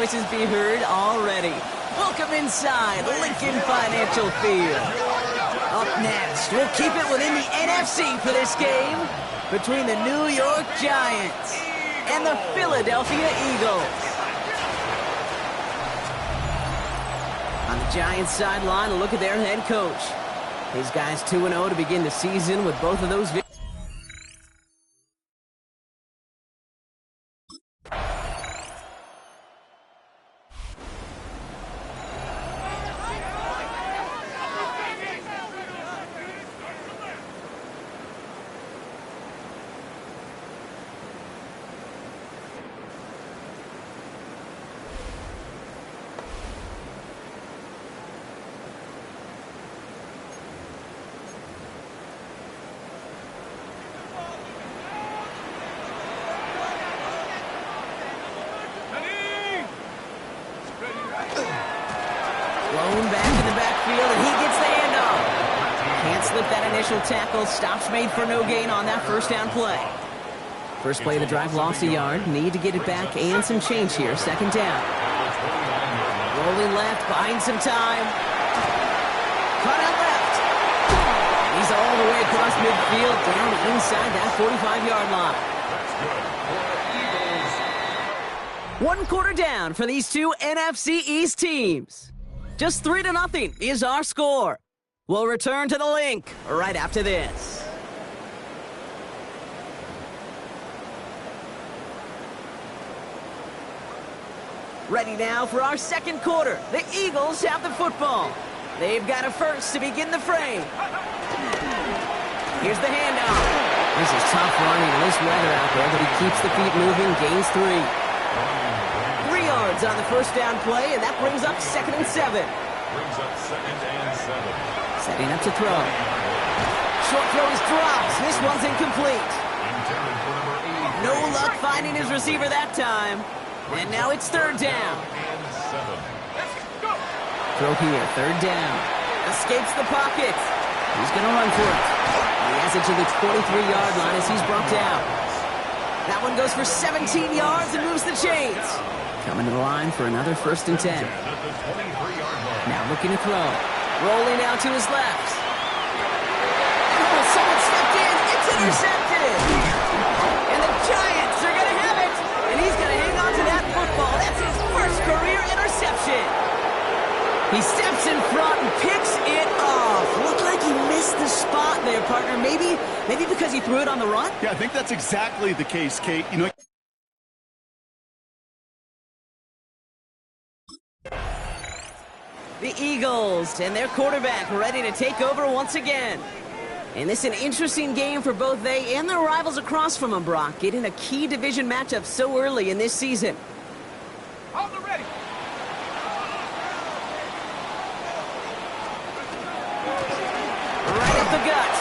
voices be heard already. Welcome inside Lincoln Financial Field. Up next, we'll keep it within the NFC for this game between the New York Giants and the Philadelphia Eagles. On the Giants sideline, a look at their head coach. His guys 2-0 to begin the season with both of those victories. Back in the backfield, and he gets the handoff. Can't slip that initial tackle. Stops made for no gain on that first down play. First play of the drive lost a yard. Need to get it back and some change here. Second down. Rolling left, buying some time. Cut out left. He's all the way across midfield, down inside that 45-yard line. 1 quarter down for these two NFC East teams. Just 3-0 is our score. We'll return to the link right after this. Ready now for our second quarter. The Eagles have the football. They've got a first to begin the frame. Here's the handoff. This is tough running in this weather out there, but he keeps the feet moving, gains 3. 3 yards on the first down play, and that brings up 2nd and 7. Setting up to throw. Short throw is dropped. This one's incomplete. No luck finding his receiver that time. And now it's 3rd down. Throw here, 3rd down. Escapes the pocket. He's going to run for it. He has it to the 23-yard line as he's brought down. That one goes for 17 yards and moves the chains. Coming to the line for another 1st and 10. Now looking to throw. Rolling out to his left. Oh, someone stepped in. It's intercepted. And the Giants are going to have it. And he's going to hang on to that football. That's his first career interception. He steps in front and picks it off. Looked like he missed the spot there, partner. Maybe because he threw it on the run? Yeah, I think that's exactly the case, Kate. You know, the Eagles and their quarterback ready to take over once again. And this is an interesting game for both they and their rivals across from them, Brock, getting a key division matchup so early in this season. Hold it ready. Right up the gut.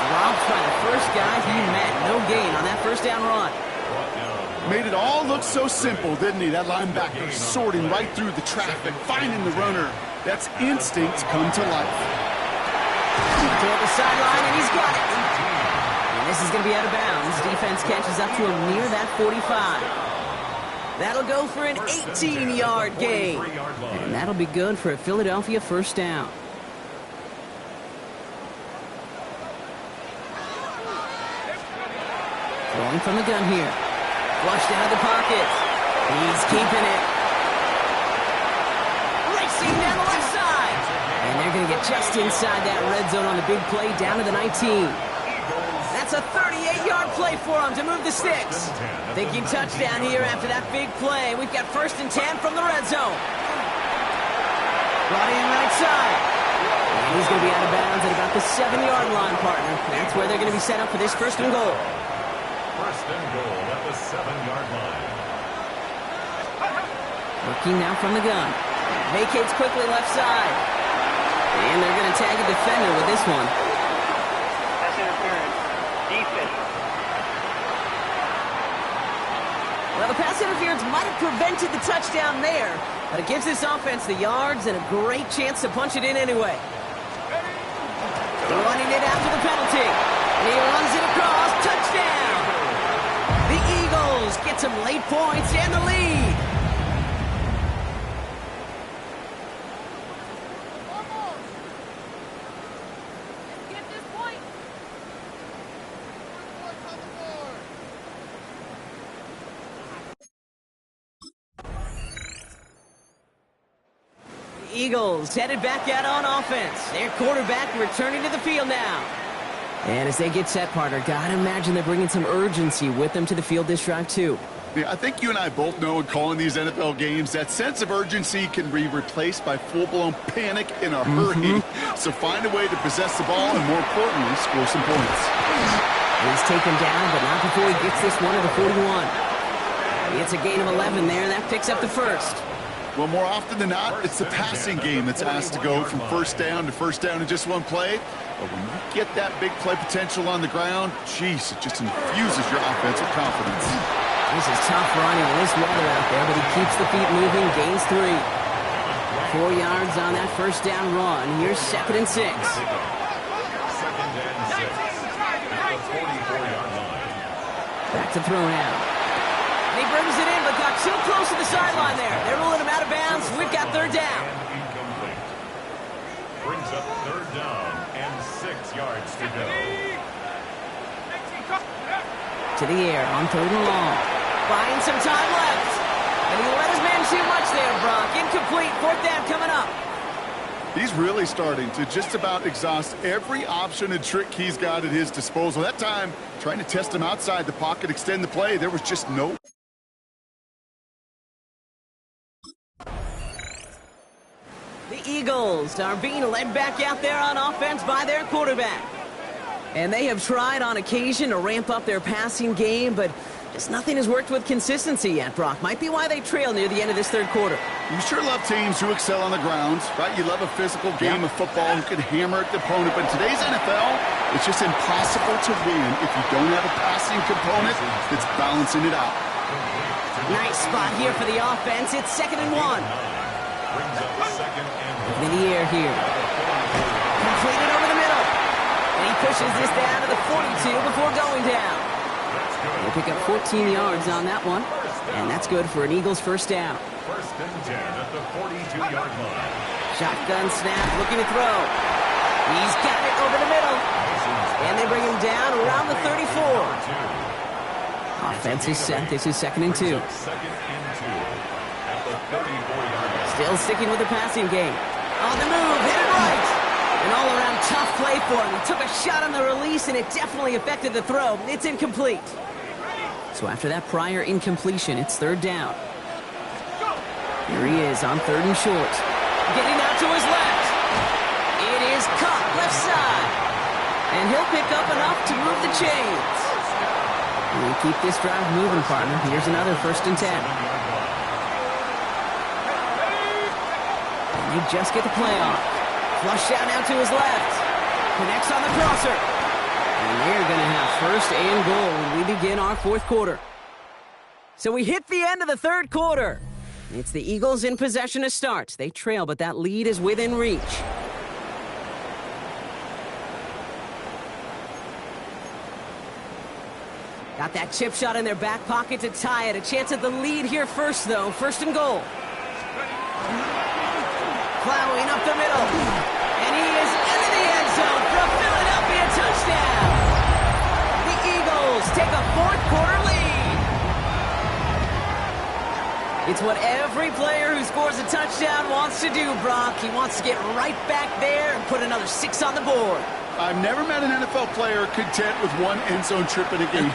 Dropped by the first guy he met. No gain on that first down run. made it all look so simple, didn't he? That linebacker sorting right through the traffic, finding the runner. That's instinct come to life. Toward the sideline, and he's got it. And this is going to be out of bounds. Defense catches up to him near that 45. That'll go for an 18-yard gain. And that'll be good for a Philadelphia first down. Throwing from the gun here. Flushed out of the pocket. He's keeping it. Racing down the left side. And they're going to get just inside that red zone on the big play down to the 19. That's a 38-yard play for him to move the sticks. Thinking touchdown here after that big play. We've got 1st and 10 from the red zone. Brought in right side. And he's going to be out of bounds at about the 7-yard line, partner. That's where they're going to be set up for this 1st and goal. 1st and goal at the 7-yard line. Working now from the gun. Vacates quickly left side. And they're going to tag a defender with this one. Pass interference. Defense. Well, the pass interference might have prevented the touchdown there, but it gives this offense the yards and a great chance to punch it in anyway. Running it after the penalty. And he runs it across. Touchdown! The Eagles get some late points and the lead. Eagles headed back out on offense. Their quarterback returning to the field now. And as they get set, partner, gotta imagine they're bringing some urgency with them to the field this drive, too. Yeah, I think you and I both know in calling these NFL games, that sense of urgency can be replaced by full-blown panic in a hurry. So find a way to possess the ball and, more importantly, score some points. He's taken down, but not before he gets this one to the 41. It's a gain of 11 there. That picks up the first. Well, more often than not, it's the passing game that's asked to go from first down to first down in just one play. But when you get that big play potential on the ground, geez, it just infuses your offense with confidence. This is tough running in this weather out there, but he keeps the feet moving, gains 3. 4 yards on that first down run. Here's 2nd and 6. Second and 6 at the 44-yard line. Back to throw now. And he brings it in, but got too close to the sideline there. They're ruling him out of bounds. We've got 3rd down. And incomplete. Brings up 3rd down and 6 yards to go. To the air on 3rd and long. Buying some time left. And he let his man too much there, Brock. Incomplete. 4th down coming up. He's really starting to just about exhaust every option and trick he's got at his disposal. That time, trying to test him outside the pocket, extend the play, there was just no... The Eagles are being led back out there on offense by their quarterback. And they have tried on occasion to ramp up their passing game, but just nothing has worked with consistency yet, Brock. Might be why they trail near the end of this 3rd quarter. You sure love teams who excel on the ground, right? You love a physical game of football who can hammer at the opponent. But in today's NFL, it's just impossible to win if you don't have a passing component that's balancing it out. Nice spot here for the offense. It's 2nd and 1. Brings up 2nd and 1. In the air here. Completed over the middle. And he pushes this down to the 42 before going down. We'll pick up 14 yards on that one. And that's good for an Eagles 1st down. 1st and 10 at the 42-yard line. Shotgun snap, looking to throw. He's got it over the middle. And they bring him down around the 34. Offense is set. This is 2nd and 2. 2nd and 2 at the 34-yard line. Still sticking with the passing game. On the move, hit it right. An all-around tough play for him. He took a shot on the release, and it definitely affected the throw. It's incomplete. So after that prior incompletion, it's 3rd down. Here he is on 3rd and short. Getting out to his left. It is caught left side. And he'll pick up enough to move the chains. We keep this drive moving, partner. Here's another 1st and 10. And they just get the play off. Flush down now to his left. Connects on the crosser. And they're going to have 1st and goal when we begin our 4th quarter. So we hit the end of the 3rd quarter. It's the Eagles in possession to start. They trail, but that lead is within reach. Got that chip shot in their back pocket to tie it. A chance at the lead here first, though. 1st and goal. Plowing up the middle. And he is into the end zone for a Philadelphia touchdown. The Eagles take a 4th quarter lead. It's what every player who scores a touchdown wants to do, Brock. He wants to get right back there and put another 6 on the board. I've never met an NFL player content with one end zone trip in a game.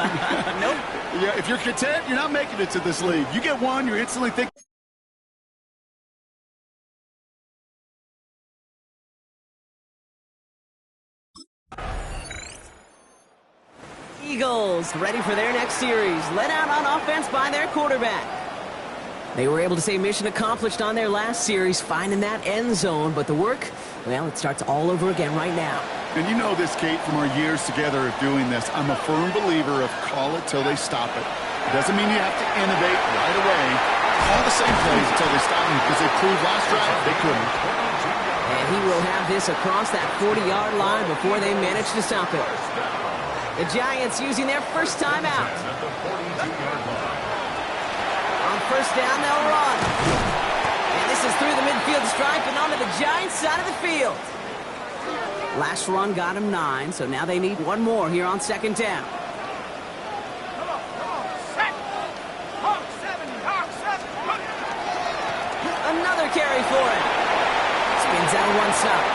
Nope. Yeah, if you're content, you're not making it to this league. You get one, you instantly think... Eagles ready for their next series. Led out on offense by their quarterback. They were able to say mission accomplished on their last series, finding that end zone. But the work, well, it starts all over again right now. And you know this, Kate, from our years together of doing this. I'm a firm believer of call it till they stop it. It doesn't mean you have to innovate right away. Call the same plays until they stop them, because they proved last drive they couldn't. And he will have this across that 40-yard line before they manage to stop it. The Giants using their first timeout. On 1st down, they'll run. And this is through the midfield stripe and onto the Giants side of the field. Last run got him 9, so now they need one more here on 2nd down. Set. Hawk 7, Hawk 7. Another carry for him. Spins out of one side.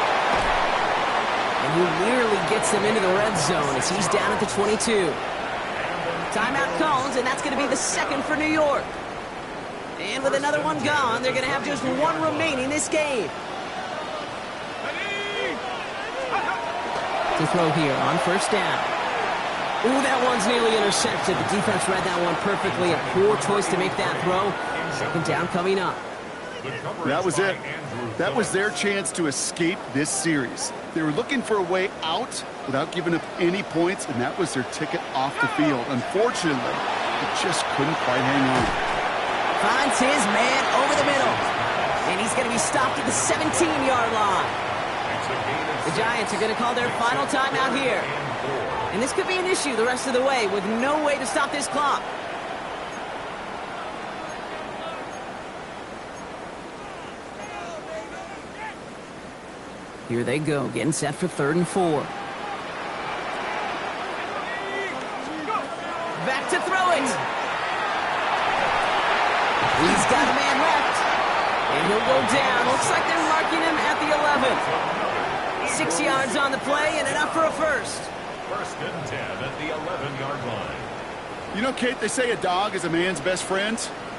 And he nearly gets them into the red zone as he's down at the 22. Timeout calls, and that's going to be the second for New York. And with another one gone, they're going to have just one remaining this game. To throw here on first down. Ooh, that one's nearly intercepted. The defense read that one perfectly. A poor choice to make that throw. Second down coming up. That was it. That was their chance to escape this series. They were looking for a way out without giving up any points, and that was their ticket off the field. Unfortunately, it just couldn't quite hang on. Finds his man over the middle. And he's going to be stopped at the 17-yard line. The Giants are going to call their final timeout here. And this could be an issue the rest of the way with no way to stop this clock. Here they go, getting set for 3rd and 4. Back to throw it. He's got a man left. And he'll go down. Looks like they're marking him at the 11. 6 yards on the play and enough for a first. 1st and 10 at the 11-yard line. You know, Kate, they say a dog is a man's best friend.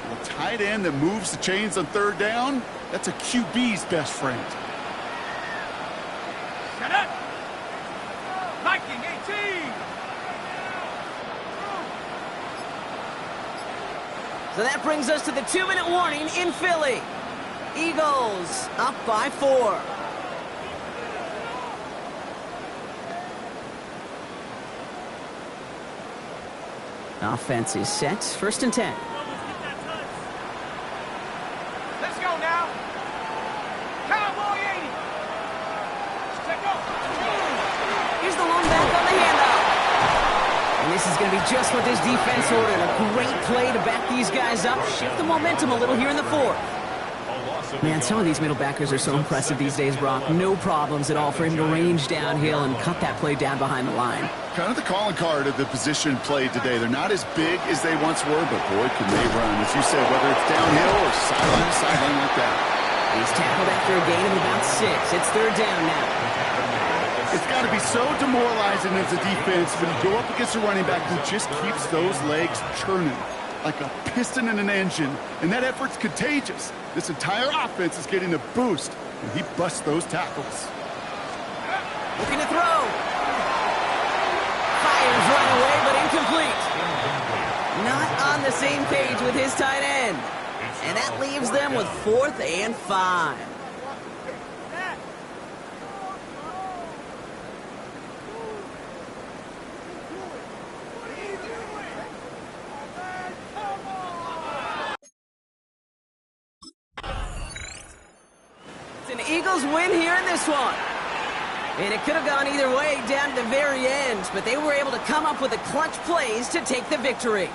Well, a tight end that moves the chains on 3rd down, that's a QB's best friend. Shut up! Viking 18! So that brings us to the 2-minute warning in Philly. Eagles up by 4. Offense is set. 1st and 10. Let's go now! Cowboy 80! Check go! Here's the one back on the handoff. And this is going to be just what this defense ordered. A great play to back these guys up. Shift the momentum a little here in the 4th. Man, some of these middle backers are so impressive these days, Brock. No problems at all for him to range downhill and cut that play down behind the line. Kind of the calling card of the position played today. They're not as big as they once were, but boy, can they run. As you said, whether it's downhill or sideline to sideline like that. He's tackled after a gain of about 6. It's 3rd down now. It's got to be so demoralizing as a defense when you go up against a running back who just keeps those legs churning like a piston in an engine, and that effort's contagious. This entire offense is getting a boost, and he busts those tackles. Looking to throw. Fires right away, but incomplete. Not on the same page with his tight end. And that leaves them with 4th and 5. It's an Eagles win here in this one. And it could have gone either way down to the very end, but they were able to come up with the clutch plays to take the victory.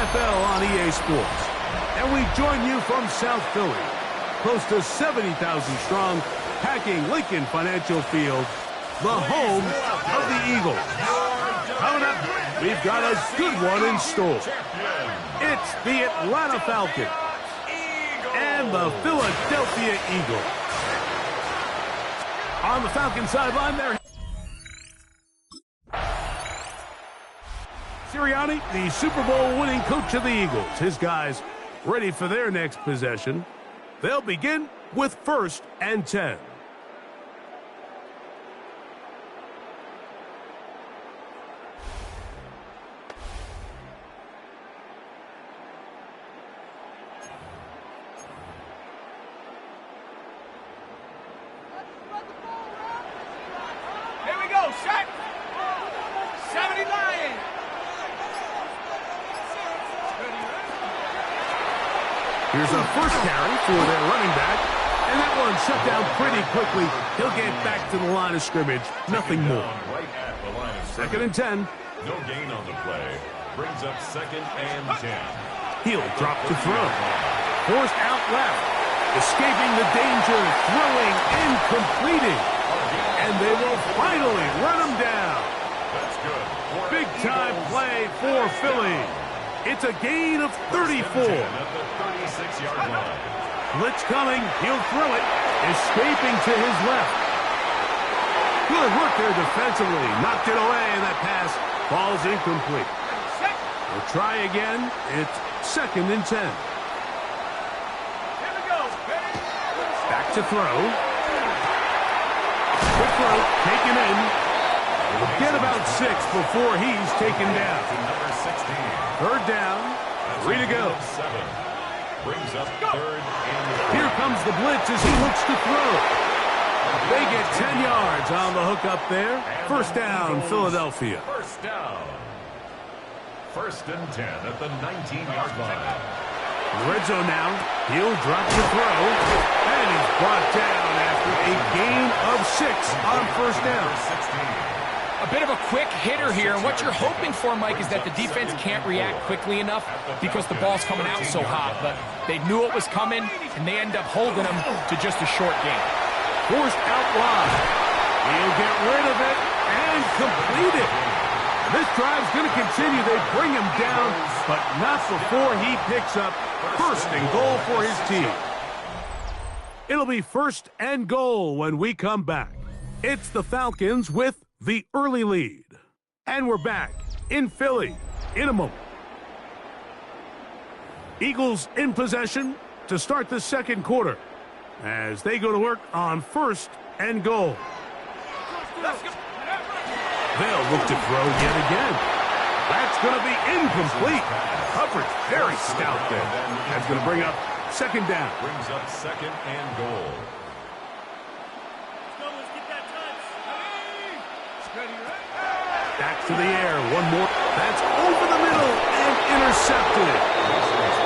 NFL on EA Sports. And we join you from South Philly, close to 70,000 strong, packing Lincoln Financial Field, the home of the Eagles. Coming up, we've got a good one in store. It's the Atlanta Falcons and the Philadelphia Eagles. On the Falcons sideline, there. Sirianni, the Super Bowl winning coach of the Eagles. His guys ready for their next possession. They'll begin with 1st and 10. Here we go, set. 70 Lions. Here's a first carry for their running back, and that one shut down pretty quickly. He'll get back to the line of scrimmage, nothing more. Right at the line of 2nd and 10. No gain on the play. Brings up 2nd and 10. He'll drop to throw. Forced out left. Escaping the danger, throwing and completing. And they will finally run him down. That's good. Big-time play for Philly. It's a gain of 34. At the 36-yard line. Blitz coming. He'll throw it. Escaping to his left. Good work there defensively. Knocked it away, and that pass falls incomplete. We'll try again. It's 2nd and 10. Here we go. Back to throw. Quick throw. Taken in. We'll get about 6 before he's taken down. Number 16. 3rd down. 3 to go. 7. Brings up 3rd and Here comes the blitz as he looks to throw. They get 10 yards on the hook up there. 1st down, Philadelphia. 1st down. 1st and 10 at the 19-yard line. Red zone now. He'll drop to throw. And he's brought down after a gain of 6 on 1st down. 16. A bit of a quick hitter here, and what you're hoping for, Mike, is that the defense can't react quickly enough because the ball's coming out so hot. But they knew it was coming, and they end up holding them to just a short gain. Forced out wide. He'll get rid of it and complete it. This drive's going to continue. They bring him down, but not before he picks up 1st and goal for his team. It'll be 1st and goal when we come back. It's the Falcons with the early lead. And we're back in Philly in a moment. Eagles in possession to start the 2nd quarter as they go to work on 1st and goal. They'll look to throw yet again. That's going to be incomplete. Coverage very stout there. That's going to bring up 2nd down. Brings up 2nd and goal. Back to the air, one more. That's over the middle and intercepted.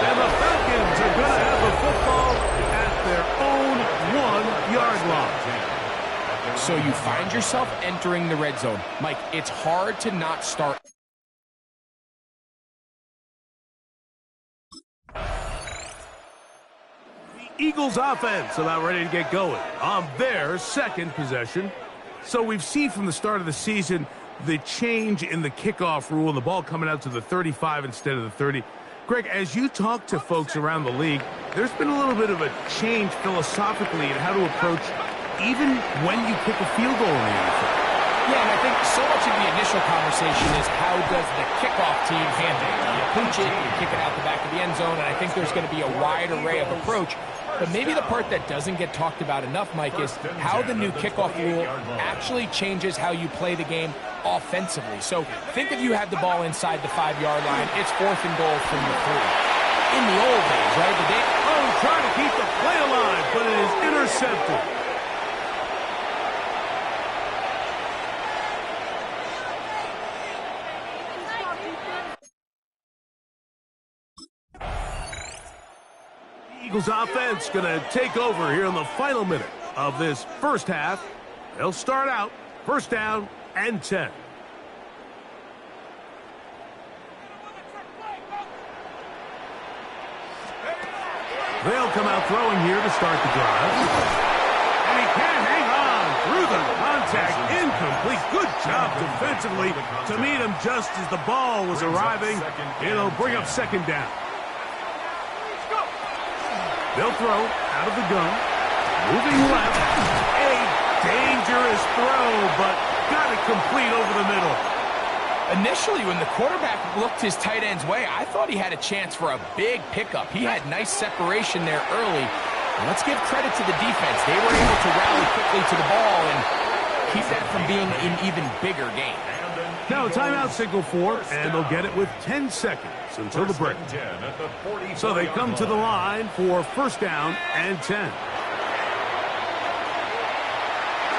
And the Falcons are going to have the football at their own 1-yard line. So you find yourself entering the red zone. Mike, it's hard to not start. The Eagles offense about ready to get going on their 2nd possession. So we've seen from the start of the season the change in the kickoff rule and the ball coming out to the 35 instead of the 30. Greg, as you talk to folks around the league, there's been a little bit of a change philosophically in how to approach even when you kick a field goal in the NFL. Yeah, and I think so much of the initial conversation is how does the kickoff team handle it? You punch it, you kick it out the back of the end zone, and I think there's going to be a wide array of approach. But maybe the part that doesn't get talked about enough, Mike, is how the new kickoff rule actually changes how you play the game offensively. So think if you had the ball inside the 5-yard line, it's 4th and goal from the 3. In the old days, right? Trying to keep the play alive, but it is intercepted. Eagles offense going to take over here in the final minute of this 1st half. They'll start out 1st down and 10. They'll come out throwing here to start the drive. And he can't hang on through the contact. Incomplete. Good job defensively to meet him just as the ball was arriving. It'll bring up second down. They'll throw out of the gun. Moving left. A dangerous throw, but got it complete over the middle. Initially, when the quarterback looked his tight end's way, I thought he had a chance for a big pickup. He had nice separation there early. And let's give credit to the defense. They were able to rally quickly to the ball and keep that from being an even bigger game. Now, timeout signal for, and they'll get it with 10 seconds until the break. So they come to the line for first down and 10.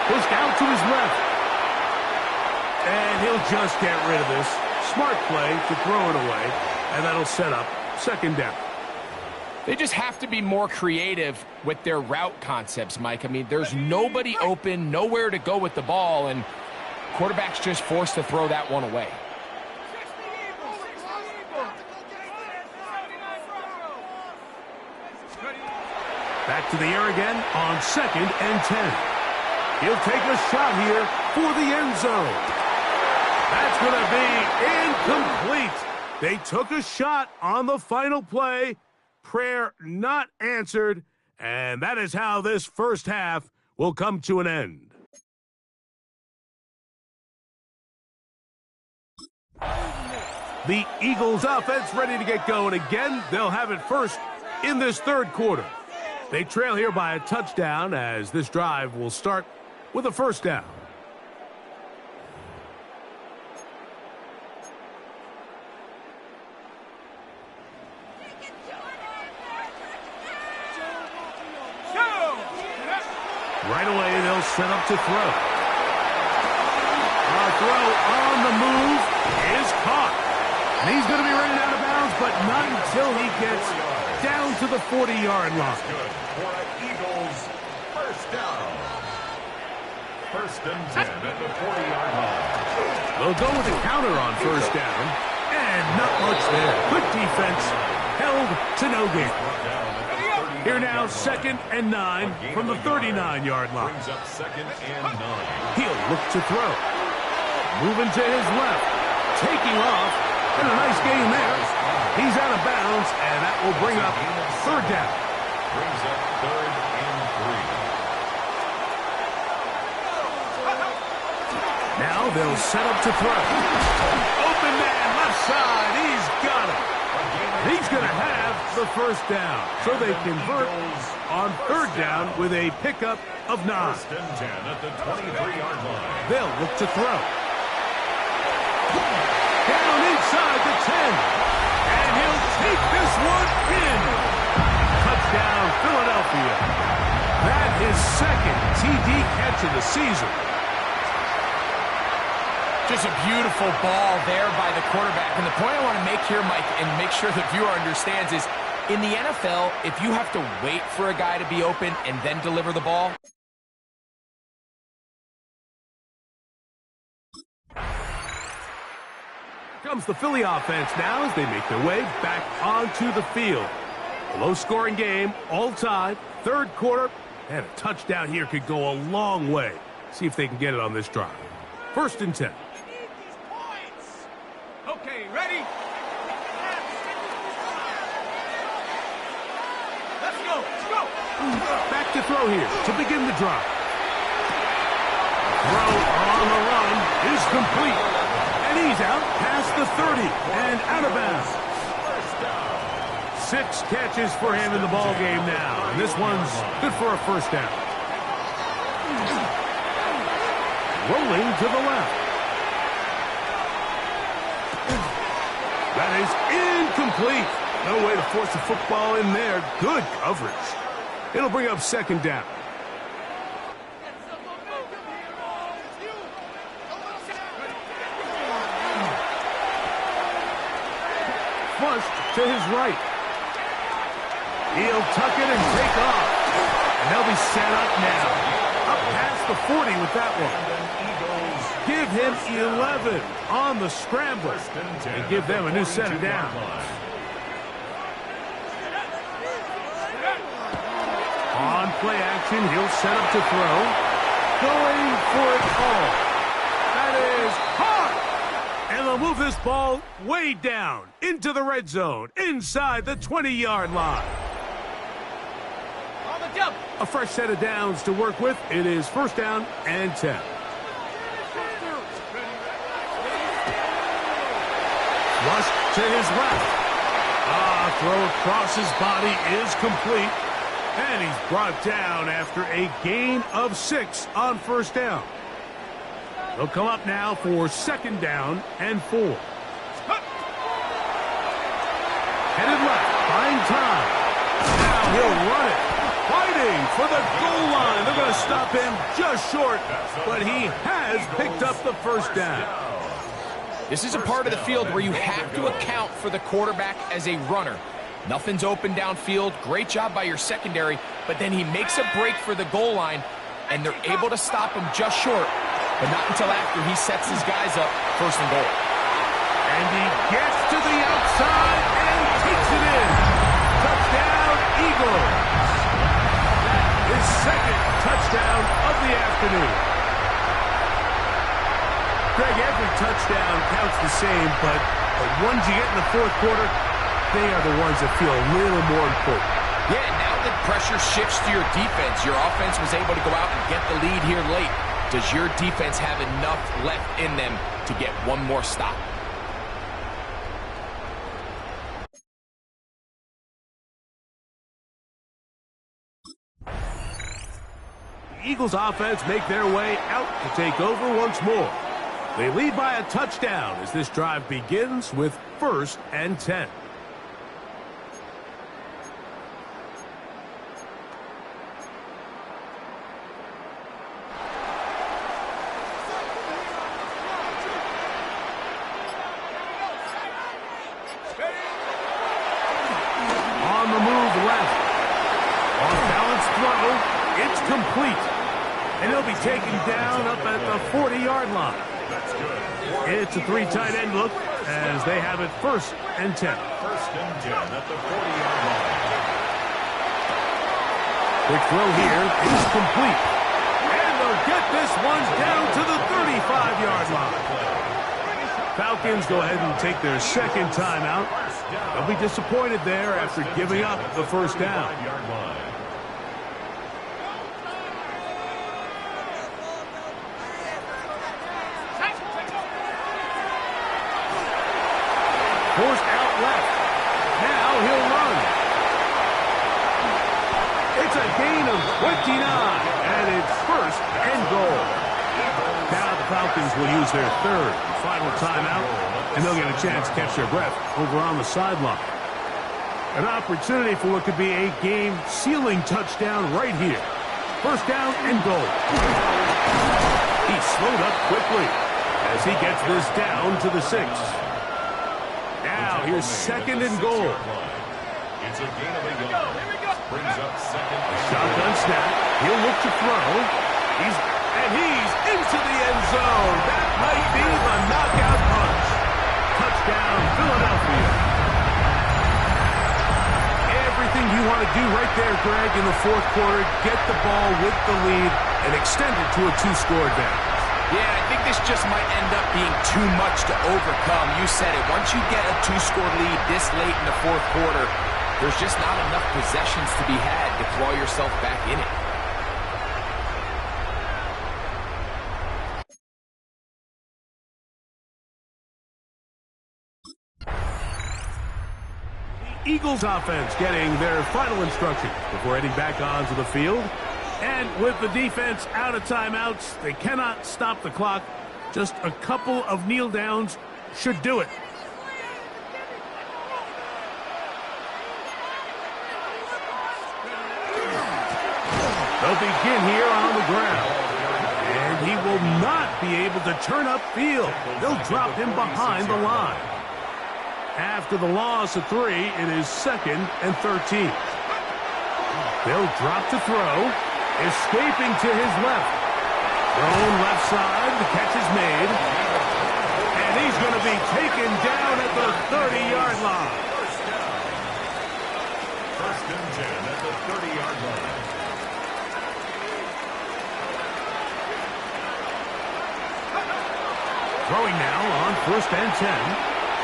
Pushed out to his left. And he'll just get rid of this. Smart play to throw it away, and that'll set up second down. They just have to be more creative with their route concepts, Mike. I mean, there's nobody open, nowhere to go with the ball, and quarterback's just forced to throw that one away. Back to the air again on second and 10. He'll take a shot here for the end zone. That's going to be incomplete. They took a shot on the final play. Prayer not answered. And that is how this first half will come to an end. The Eagles offense ready to get going again. They'll have it first in this third quarter. They trail here by a touchdown as this drive will start with a first down. Right away, they'll set up to throw. A throw on the move is caught. And he's going to be running out of bounds, but not until he gets down to the 40-yard line. Good for an Eagles first down. First and 10 at the 40-yard line. They'll go with a counter on first down. And not much there. Good defense. Held to no gain. Here now, second and 9 from the 39-yard line. Brings up second and 9. He'll look to throw. Moving to his left. Taking off. And a nice gain there. He's out of bounds, and that will bring up third down. Brings up third and 3. Now they'll set up to throw. Open man, left side. He's got it. He's going to have the first down. So they convert on third down with a pickup of 9. First and 10 at the 23-yard line. They'll look to throw. Down inside the 10. And he'll take this one in. Touchdown, Philadelphia. That is second TD catch of the season. Just a beautiful ball there by the quarterback. And the point I want to make here, Mike, and make sure the viewer understands is, in the NFL, if you have to wait for a guy to be open and then deliver the ball, comes the Philly offense now as they make their way back onto the field. A low-scoring game, all tied, third quarter, and a touchdown here could go a long way. See if they can get it on this drive. First and 10. Okay, ready? Let's go, let's go. Back to throw here to begin the drive. Throw on the run is complete. And he's out past the 30 and out of bounds. 6 catches for him in the ball game now. And this one's good for a first down. Rolling to the left. That is incomplete. No way to force the football in there. Good coverage. It'll bring up second down. Flushed to his right. He'll tuck it and take off. And they'll be set up now. Up past the 40 with that one. Give him 11 on the scramble. And give them a new set of downs. play action. He'll set up to throw. Going for it all. That is hard. And they'll move this ball way down into the red zone, inside the 20-yard line. On the jump. A fresh set of downs to work with. It is first down and 10. Rush to his left. Throw across his body is complete. And he's brought down after a gain of 6 on first down. They'll come up now for second down and 4. Headed left, buying time. Now he'll run it. Fighting for the goal line. They're going to stop him just short, but he has picked up the first down. This is a part of the field where you have to account for the quarterback as a runner. Nothing's open downfield. Great job by your secondary, but then he makes a break for the goal line, and they're able to stop him just short, but not until after he sets his guys up first and goal. And he gets to the outside and takes it in. Touchdown, Eagles. That is second touchdown of the afternoon. Greg, every touchdown counts the same, but the ones you get in the fourth quarter, they are the ones that feel a little more important. Yeah, now that pressure shifts to your defense, your offense was able to go out and get the lead here late. Does your defense have enough left in them to get one more stop? The Eagles offense make their way out to take over once more. They lead by a touchdown as this drive begins with first and 10. On the move left. On balance throw, it's complete. And he'll be taken down up at the 40-yard line. It's a 3 tight end look as they have it first and 10. First and 10 at the 40-yard line. Quick throw here is complete. And they'll get this one down to the 35-yard line. Falcons go ahead and take their second timeout. They'll be disappointed there after giving up the first down. Forced out left. Now he'll run. It's a gain of 29, and it's first and goal. Now the Falcons will use their third and final timeout, and they'll get a chance to catch their breath over on the sideline. An opportunity for what could be a game-sealing touchdown right here. First down and goal. He slowed up quickly as he gets this down to the 6. Now here's second and goal. It's a gain of a yard. Brings up second. Shotgun snap. He'll look to throw. He's into the end zone. That might be the knockout punch. Touchdown, Philadelphia. Everything you want to do right there, Greg, in the fourth quarter. Get the ball with the lead and extend it to a 2-score advantage. Yeah, I think this just might end up being too much to overcome. You said it. Once you get a 2-score lead this late in the fourth quarter, there's just not enough possessions to be had to claw yourself back in it. The Eagles offense getting their final instructions before heading back onto the field. And with the defense out of timeouts, they cannot stop the clock. Just a couple of kneel downs should do it. They'll begin here on the ground. And he will not be able to turn upfield. They'll drop him behind the line. After the loss of 3, it is second and 13. They'll drop to throw. Escaping to his left. Thrown left side. The catch is made. And he's going to be taken down at the 30-yard line. First and 10 at the 30-yard line. Throwing now on 1st and 10.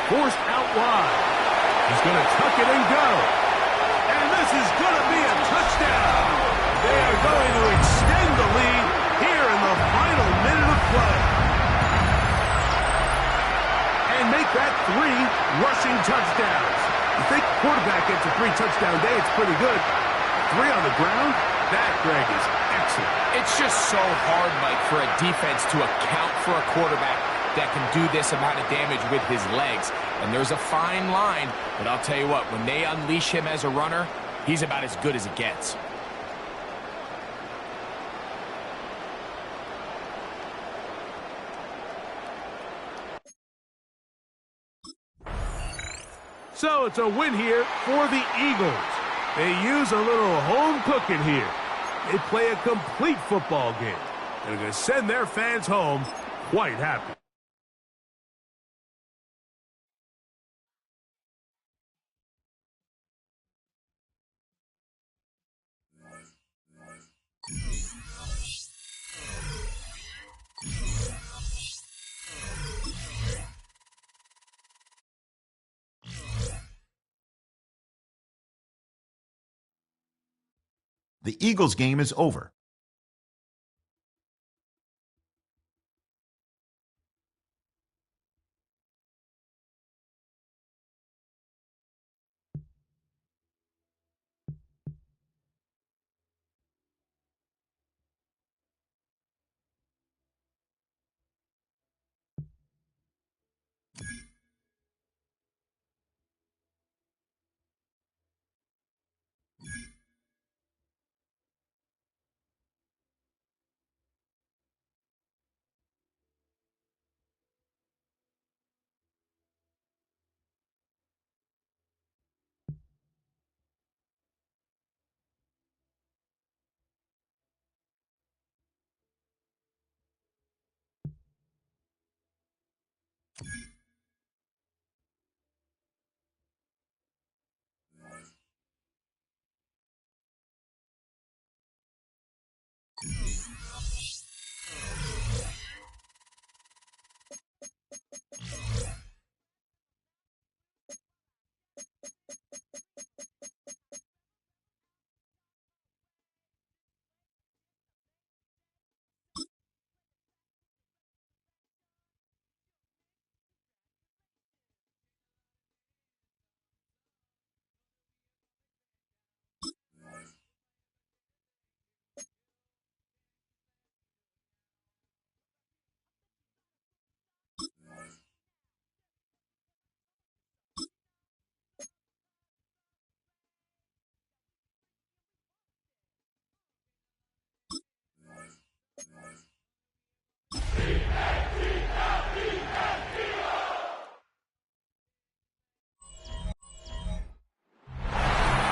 Forced out wide. He's going to tuck it and go. And this is going to be a touchdown. They are going to extend the lead here in the final minute of play. And make that 3 rushing touchdowns. You think quarterback gets a 3-touchdown day, it's pretty good. 3 on the ground? That, Greg, is excellent. It's just so hard, Mike, for a defense to account for a quarterback that can do this amount of damage with his legs. And there's a fine line, but I'll tell you what, when they unleash him as a runner, he's about as good as it gets. So it's a win here for the Eagles. They use a little home cooking here. They play a complete football game. And they're going to send their fans home quite happy. The Eagles game is over.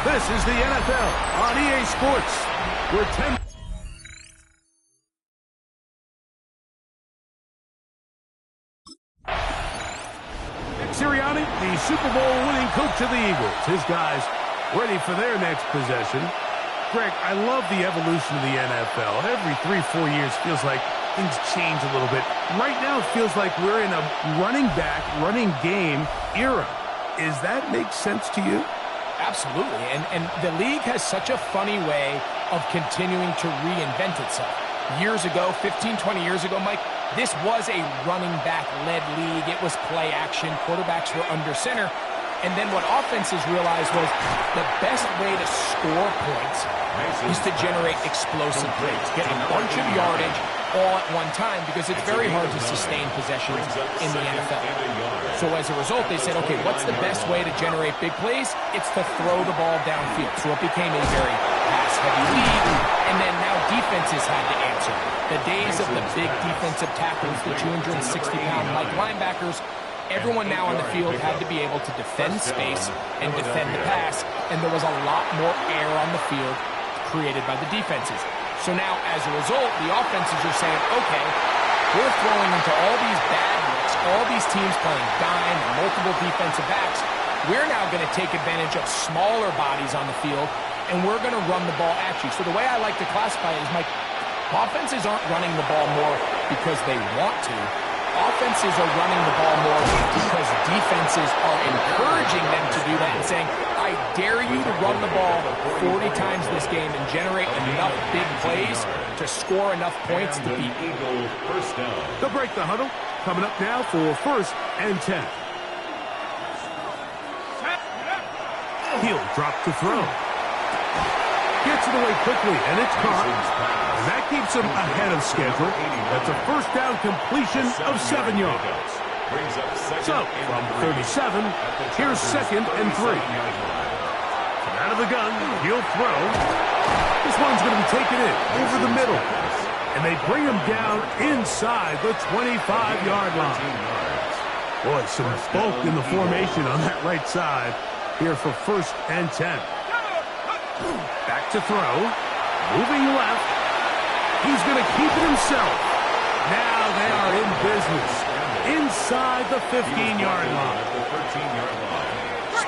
This is the NFL on EA Sports. We're 10. Sirianni, the Super Bowl winning coach of the Eagles. His guys ready for their next possession. Greg, I love the evolution of the NFL. Every 3-4 years feels like things change a little bit. Right now it feels like we're in a running back, running game era. Is that make sense to you? Absolutely, and the league has such a funny way of continuing to reinvent itself. Years ago, 15, 20 years ago, Mike, this was a running back-led league. It was play action. Quarterbacks were under center. And then what offenses realized was the best way to score points is to generate explosive plays, get a bunch of yardage all at one time, because it's very hard to sustain possessions in the NFL. So as a result, they said, okay, what's the best way to generate big plays? It's to throw the ball downfield. So it became a very pass-heavy league, and then now defenses had to answer. The days of the big defensive tackles, the 260-pound Mike linebackers, everyone now on the field had to be able to defend space and defend the pass, and there was a lot more air on the field created by the defenses. So now, as a result, the offenses are saying, okay, we're throwing into all these bad looks, all these teams playing dime and multiple defensive backs. We're now going to take advantage of smaller bodies on the field, and we're going to run the ball at you. So the way I like to classify it is, Mike, offenses aren't running the ball more because they want to. offenses are running the ball more because defenses are encouraging them to do that and saying, I dare you to run the ball 40 times this game and generate enough big plays to score enough points to beat Eagles first down. They'll break the huddle. Coming up now for 1st and 10. He'll drop to throw. Gets it away quickly, and it's caught. And that keeps him ahead of schedule. That's a first down completion of 7 yards. So, from 37, here's 2nd and 3. Out of the gun, he'll throw. This one's going to be taken in over the middle. And they bring him down inside the 25-yard line. Boy, some bulk in the formation on that right side here for 1st and 10. Back to throw. Moving left. He's going to keep it himself. Now they are in business. Inside the 15-yard line.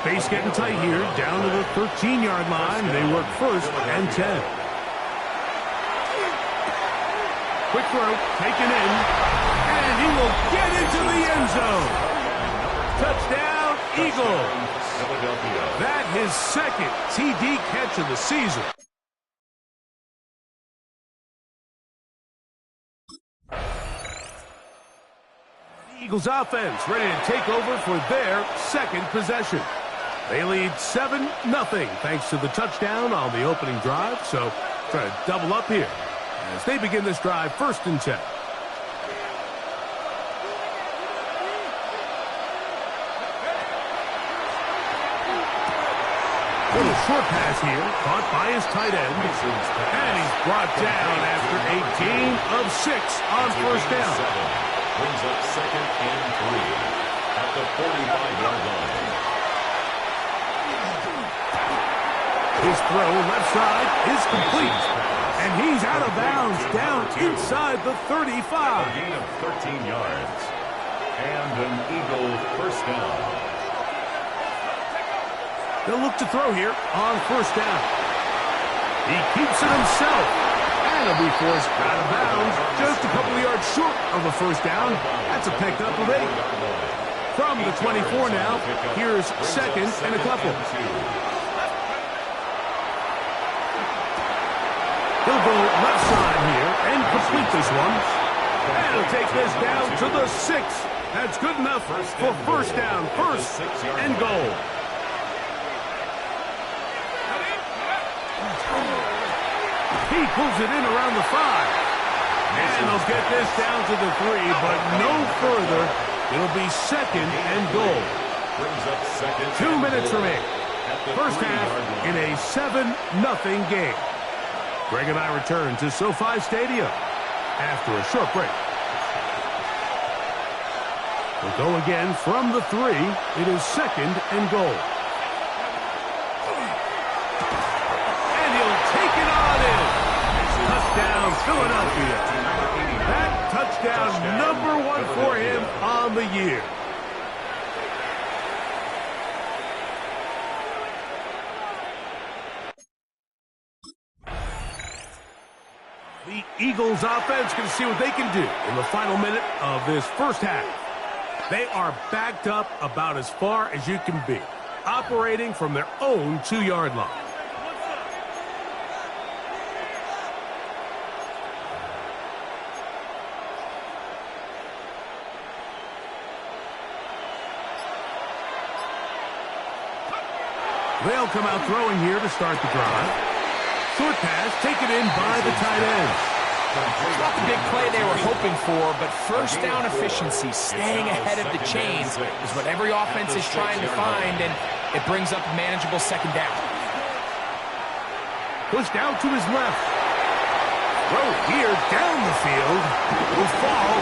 Space getting tight here. Down to the 13-yard line. They work 1st and 10. Quick throw, taken in, and he will get into the end zone. Touchdown, Eagles. That his 2nd TD catch of the season. The Eagles offense ready to take over for their 2nd possession. They lead 7-0 thanks to the touchdown on the opening drive, so try to double up here as they begin this drive 1st and 10. Little short pass here, caught by his tight end, and he's brought down after a gain of 6 on 1st down. Brings up 2nd and 3 at the 45-yard line. His throw left side is complete. And he's out of bounds, down inside the 35. A gain of 13 yards. And an Eagle first down. They'll look to throw here on 1st down. He keeps it himself. And he'll be forced out of bounds. Just a couple of yards short of a 1st down. That's a pickup of 8. From the 24 now, here's 2nd and a couple. He'll go left side here and complete this one. And he'll take this down to the 6. That's good enough for 1st down, 1st and goal. He pulls it in around the 5. And they'll get this down to the 3, but no further. It'll be 2nd and goal. 2 minutes remaining. First half in a 7-0 game. Greg and I return to SoFi Stadium after a short break. We'll go again from the 3. It is 2nd and goal. And he'll take it on in. Touchdown, Philadelphia. That touchdown, number 1 for him on the year. The Eagles offense can see what they can do in the final minute of this first half. They are backed up about as far as you can be, operating from their own 2-yard line. They'll come out throwing here to start the drive. Short pass taken in by the tight end. It's not the big play they were hoping for, but 1st down efficiency, staying ahead of the chains, is what every offense is trying to find, and it brings up a manageable 2nd down. Pushed out to his left. Throw here down the field. Will fall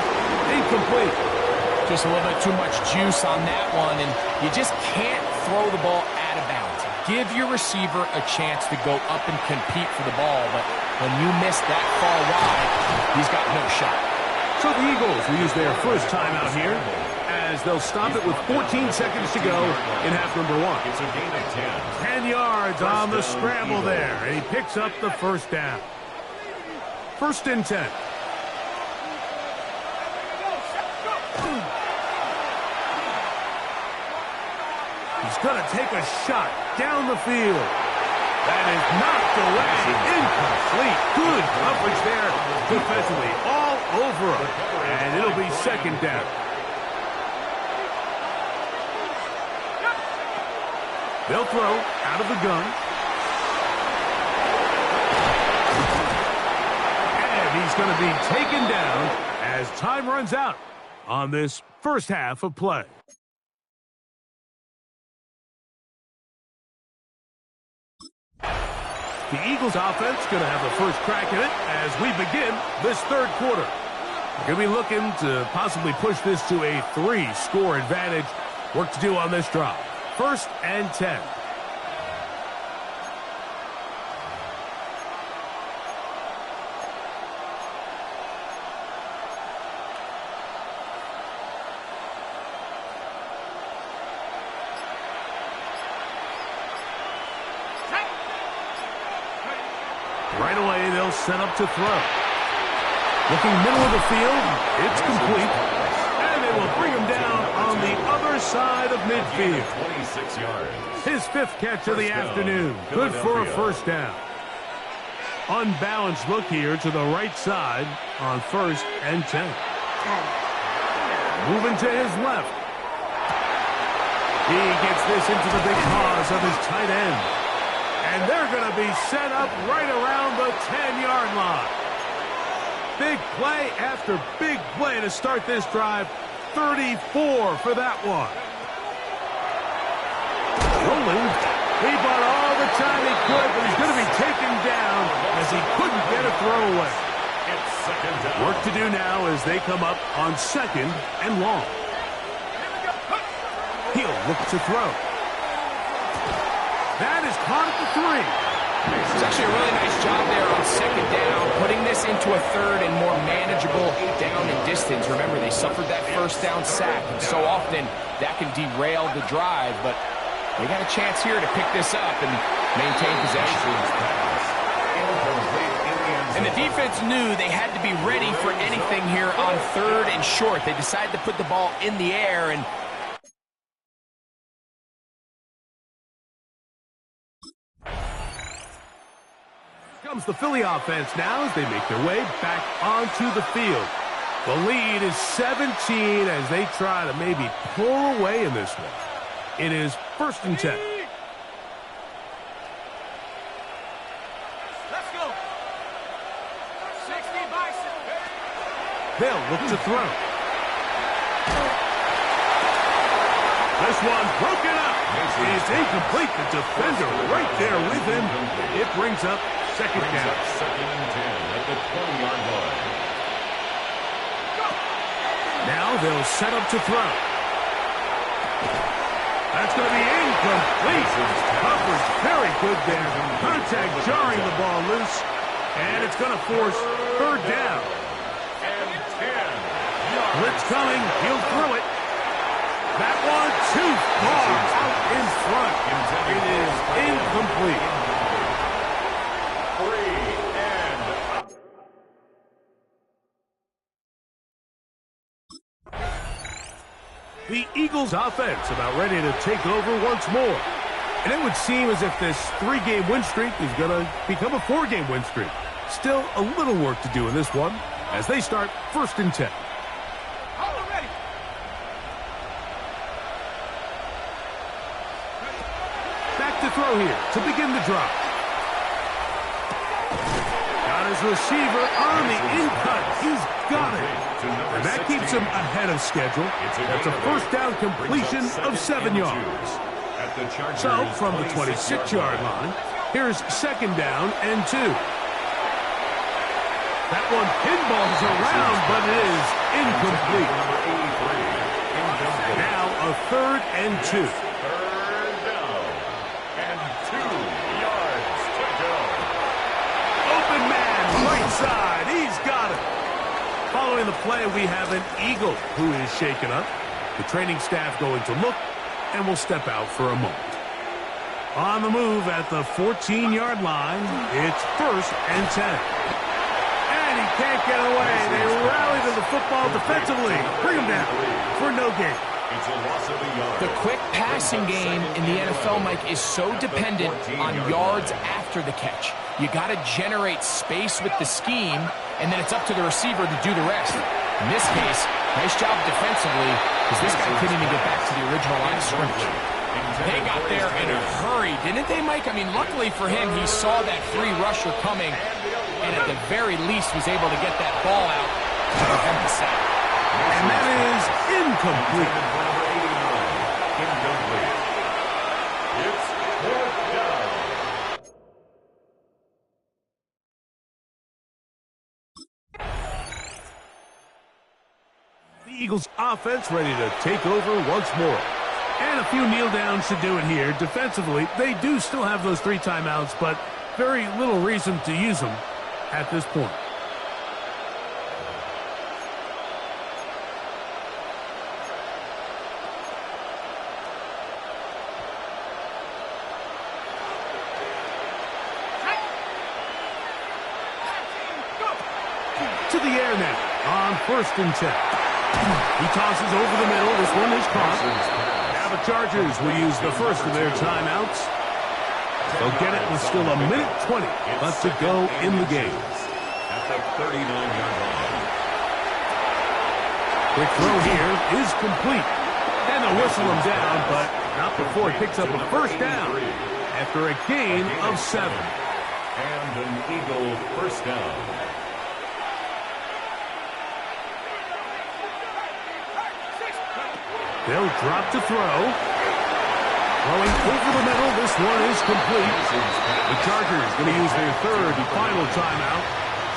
incomplete. Just a little bit too much juice on that one, and you just can't throw the ball out of bounds. Give your receiver a chance to go up and compete for the ball, but when you miss that far wide, he's got no shot. So the Eagles will use their first timeout here as they'll stop it with 14 seconds to go in half number 1. It's a gain of 10. 10 yards on the scramble there, and he picks up the 1st down. 1st and 10. He's going to take a shot down the field. That is knocked away. Incomplete. Good coverage there defensively. All over him. And it'll be second down. They'll throw out of the gun. And he's going to be taken down as time runs out on this first half of play. The Eagles offense going to have the first crack at it as we begin this third quarter. We're going to be looking to possibly push this to a 3-score advantage. Work to do on this drive. 1st and 10. Right away, they'll set up to throw. Looking middle of the field, it's complete. And they will bring him down on the other side of midfield. 26 yards. His 5th catch of the afternoon. Good for a first down. Unbalanced look here to the right side on 1st and 10. Moving to his left. He gets this into the big paws of his tight end. And they're going to be set up right around the 10-yard line. Big play after big play to start this drive. 34 for that one. Rolling. He bought all the time he could, but he's going to be taken down as he couldn't get a throwaway. It's second down. Work to do now as they come up on 2nd and long. He'll look to throw. That is caught at the 3. It's actually a really nice job there on 2nd down, putting this into a 3rd and more manageable down and distance. Remember, they suffered that 1st down sack, and so often that can derail the drive, but they got a chance here to pick this up and maintain possession. And the defense knew they had to be ready for anything here on 3rd and short. They decided to put the ball in the air, and comes the Philly offense now as they make their way back onto the field. The lead is 17 as they try to maybe pull away in this one. It is 1st and 10. Let's go. 60 bison. They'll look to throw. This one broken up. It's incomplete. The defender right there with him. It brings up second down. 2nd and 10 at the 20-yard line. Now they'll set up to throw. That's going to be incomplete. Coverage very good there. Contact jarring the ball loose. And it's going to force 3rd down. And 10. Blitz coming. He'll throw it. That one too far out in front. It is incomplete. 3 and the Eagles offense about ready to take over once more. And it would seem as if this 3-game win streak is going to become a 4-game win streak. Still a little work to do in this one as they start 1st and 10. Back to throw here to begin the drive. Got his receiver on the in-cut. He's got it. And that keeps him ahead of schedule. That's a 1st down completion of 7 yards. So from the 26-yard line, here's 2nd down and 2. That one pinballs around, but it is incomplete. Now a 3rd and 2. 3rd down and 2 yards to go. Open man, right side. He's got it. Following the play, we have an Eagle who is shaken up. The training staff going to look, and will step out for a moment. On the move at the 14-yard line, it's 1st and 10. And he can't get away. They rally to the football defensively. Bring him down for no gain. It's a loss of a yard. The quick passing game in the NFL, Mike, is so dependent on yards after the catch. You got to generate space with the scheme, and then it's up to the receiver to do the rest. In this case, nice job defensively, because this guy couldn't even get back to the original line of scrimmage. They got there in a hurry, didn't they, Mike? I mean, luckily for him, he saw that free rusher coming, and at the very least was able to get that ball out to prevent the sack. And that is incomplete. Incomplete. It's fourth down. The Eagles offense ready to take over once more. And a few kneel downs should do it here. Defensively, they do still have those 3 timeouts, but very little reason to use them at this point. To the air now on 1st and 10. He tosses over the middle. This one is caught. Now the Chargers will use the first of their timeouts. They'll get it with still 1:20 left to go in the game. At the 39-yard line. Quick throw here is complete. And they'll whistle him down, but not before he picks up a first down after a gain of 7. And an Eagle first down. They'll drop to throw. Throwing over the middle. This one is complete. The Chargers going to use their 3rd and final timeout.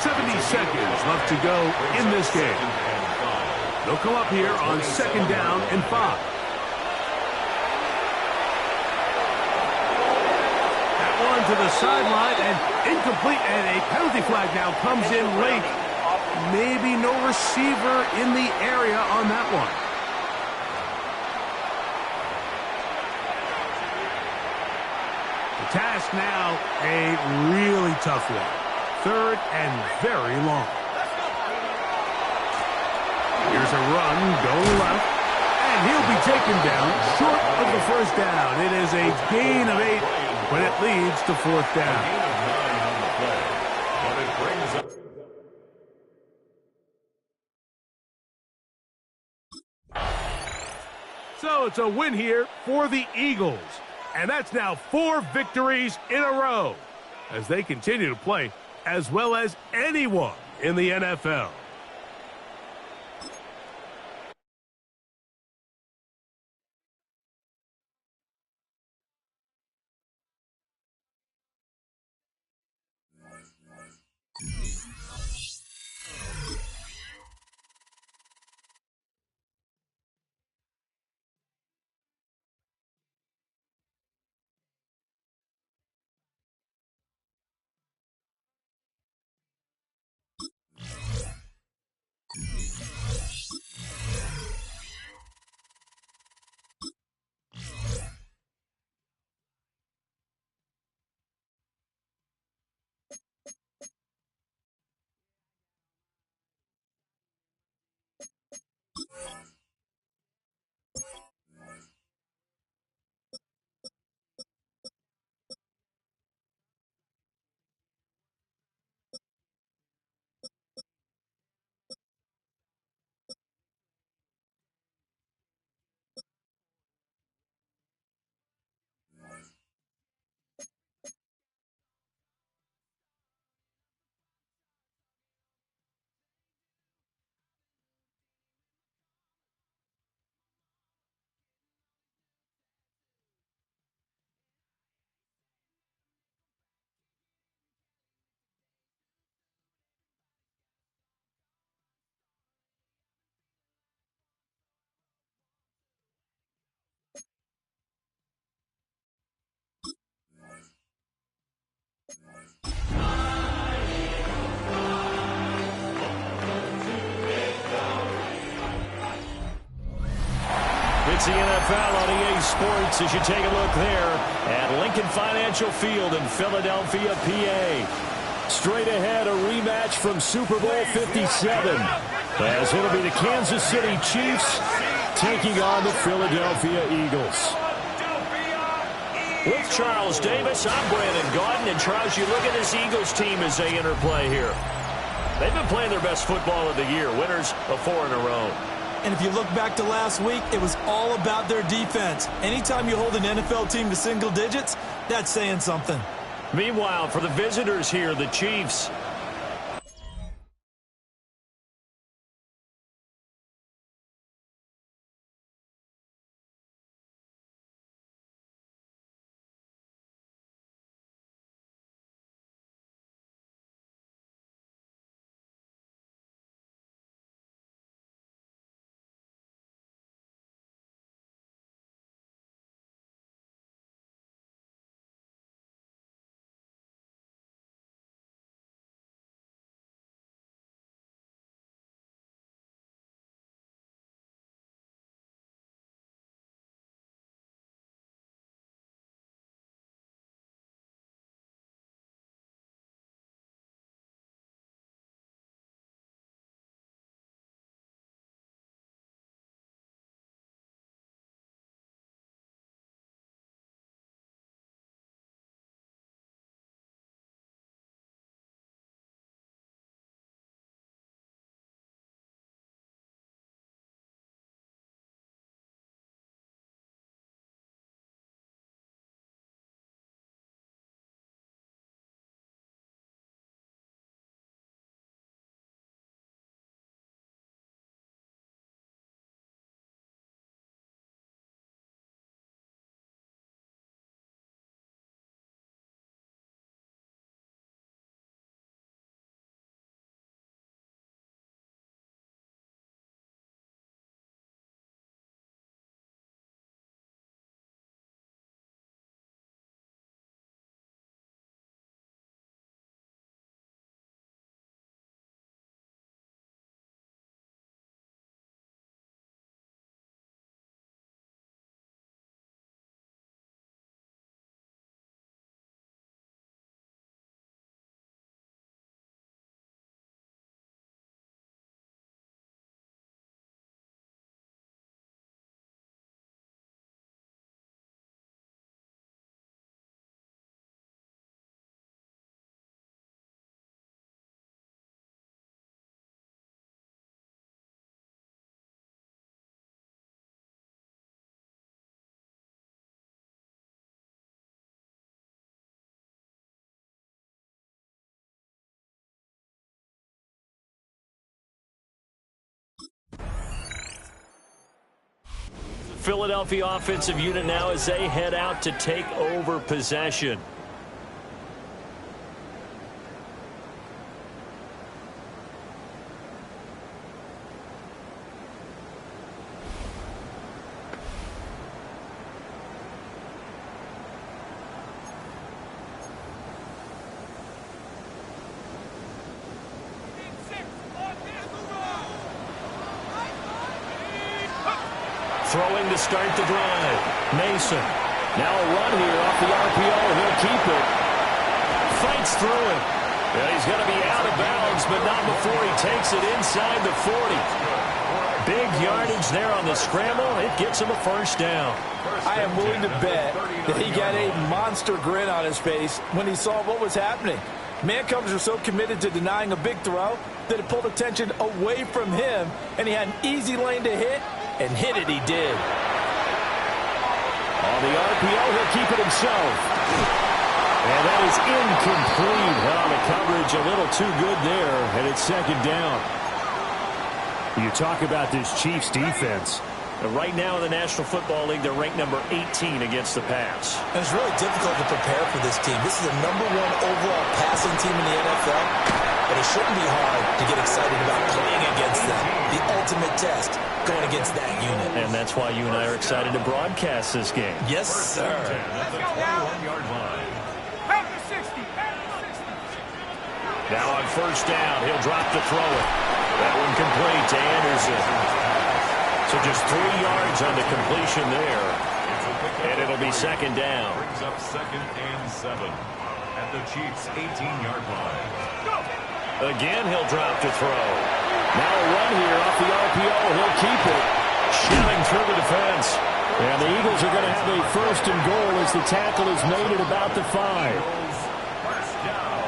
70 seconds left to go in this game. They'll come up here on 2nd down and 5. That one to the sideline and incomplete, and a penalty flag now comes in late. Maybe no receiver in the area on that one. Task now a really tough one. 3rd and very long. Here's a run going left, and he'll be taken down short of the first down. It is a gain of 8, but it leads to 4th down. But it brings up. So it's a win here for the Eagles. And that's now 4 victories in a row as they continue to play as well as anyone in the NFL. It's the NFL on EA Sports as you take a look there at Lincoln Financial Field in Philadelphia, PA. Straight ahead, a rematch from Super Bowl 57. As it'll be the Kansas City Chiefs taking on the Philadelphia Eagles. With Charles Davis, I'm Brandon Gaudin. And Charles, you look at this Eagles team as they interplay here. They've been playing their best football of the year, winners of 4 in a row. And if you look back to last week, it was all about their defense. Anytime you hold an NFL team to single digits, that's saying something. Meanwhile, for the visitors here, the Chiefs. Philadelphia offensive unit now as they head out to take over possession. Throwing to start the drive. Mason. Now a run here off the RPO. He'll keep it. Fights through it. Yeah, he's going to be out of bounds, but not before he takes it inside the 40. Big yardage there on the scramble. It gets him a first down. I am willing to bet that he got a monster grin on his face when he saw what was happening. Mancovers are so committed to denying a big throw that it pulled attention away from him, and he had an easy lane to hit. And hit it he did. On the RPO, he'll keep it himself. And that is incomplete. Well, the coverage a little too good there, and it's second down. You talk about this Chiefs defense. Right now in the National Football League, they're ranked number 18 against the pass. And it's really difficult to prepare for this team. This is the #1 overall passing team in the NFL, but it shouldn't be hard to get excited about playing against them. The ultimate test. Going against that unit. And that's why you and I are excited to broadcast this game. Yes, sir. At the 21-yard line. Now on first down, he'll drop to throw it. That one complete to Anderson. So just 3 yards on the completion there. And it'll be second down. Brings up 2nd and 7 at the Chiefs' 18-yard line. Again, he'll drop to throw. Now a run here off the RPO. He'll keep it. Shooting through the defense. And the Eagles are going to have a first and goal as the tackle is made at about the 5. First down.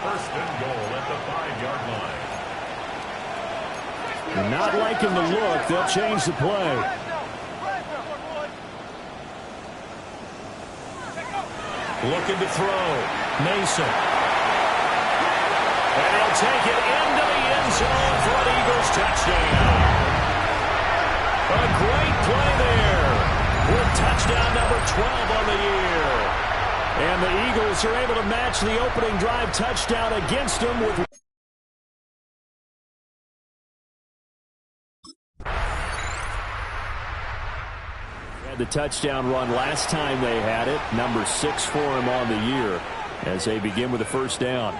First and goal at the 5-yard line. And not liking the look, they'll change the play. Looking to throw. Mason. And he'll take it into the end zone for an Eagles touchdown. A great play there with touchdown number 12 on the year. And the Eagles are able to match the opening drive touchdown against them with... Had the touchdown run last time they had it. Number 6 for him on the year as they begin with a first down.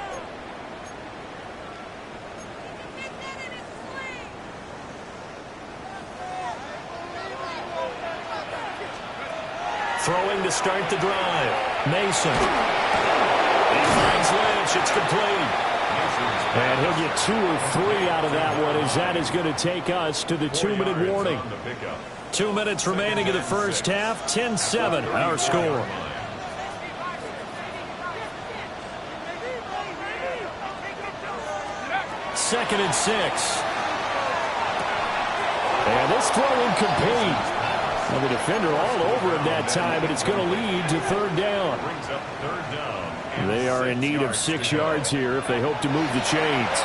Throwing to start the drive. Mason. He finds Lynch. It's complete. And he'll get 2 or 3 out of that one as that is going to take us to the 2-minute warning. 2 minutes remaining in the first half. 10-7 our score. Second and 6. And this throw incomplete. And the defender all over him that time, and it's going to lead to third down. They are in need of 6 yards here if they hope to move the chains.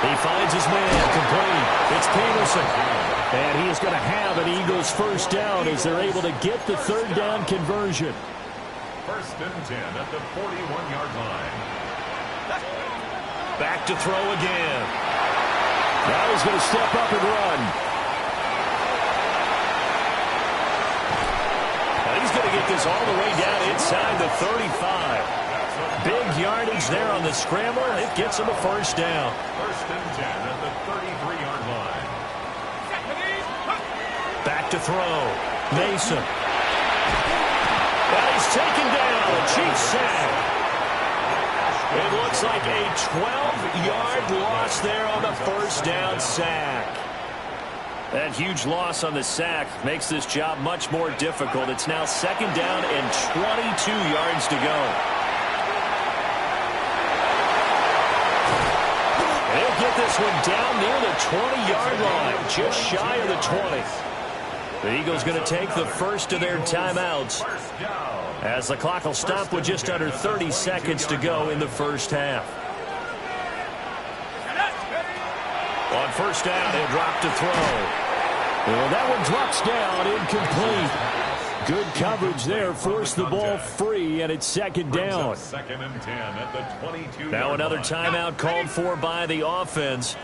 He finds his man complete. It's Peterson. And he is going to have an Eagles first down as they're able to get the third down conversion. First and 10 at the 41-yard line. Back to throw again. Now he's going to step up and run. He's going to get this all the way down inside the 35. Big yardage there on the scramble. It gets him a first down. First and 10 at the 33-yard line. Back to throw. Mason. And he's taken down. A cheap sack. It looks like a 12-yard loss there on the first down sack. That huge loss on the sack makes this job much more difficult. It's now second down and 22 yards to go. They'll get this one down near the 20-yard line, just shy of the 20. The Eagles going to take the first of their timeouts as the clock will stop with just under 30 seconds to go in the first half. On first down, they drop to throw. Well, that one drops down, incomplete. Good coverage there, forced the ball free, and it's second down. Second and 10 at the 22. Now another timeout called for by the offense.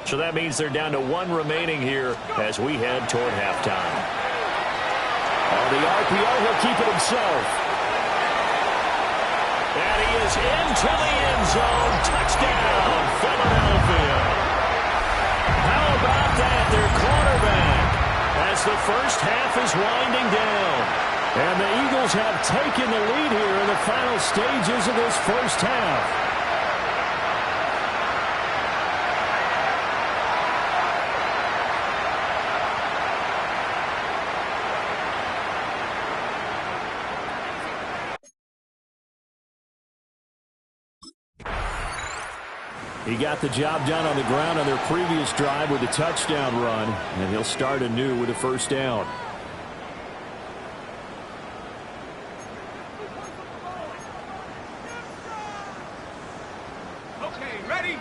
So that means they're down to 1 remaining here as we head toward halftime. On the RPO, he'll keep it himself. And he is into the end zone. Touchdown, Philadelphia. How about that, their quarterback, as the first half is winding down. And the Eagles have taken the lead here in the final stages of this first half. He got the job done on the ground on their previous drive with a touchdown run, and he'll start anew with a first down. Okay, ready?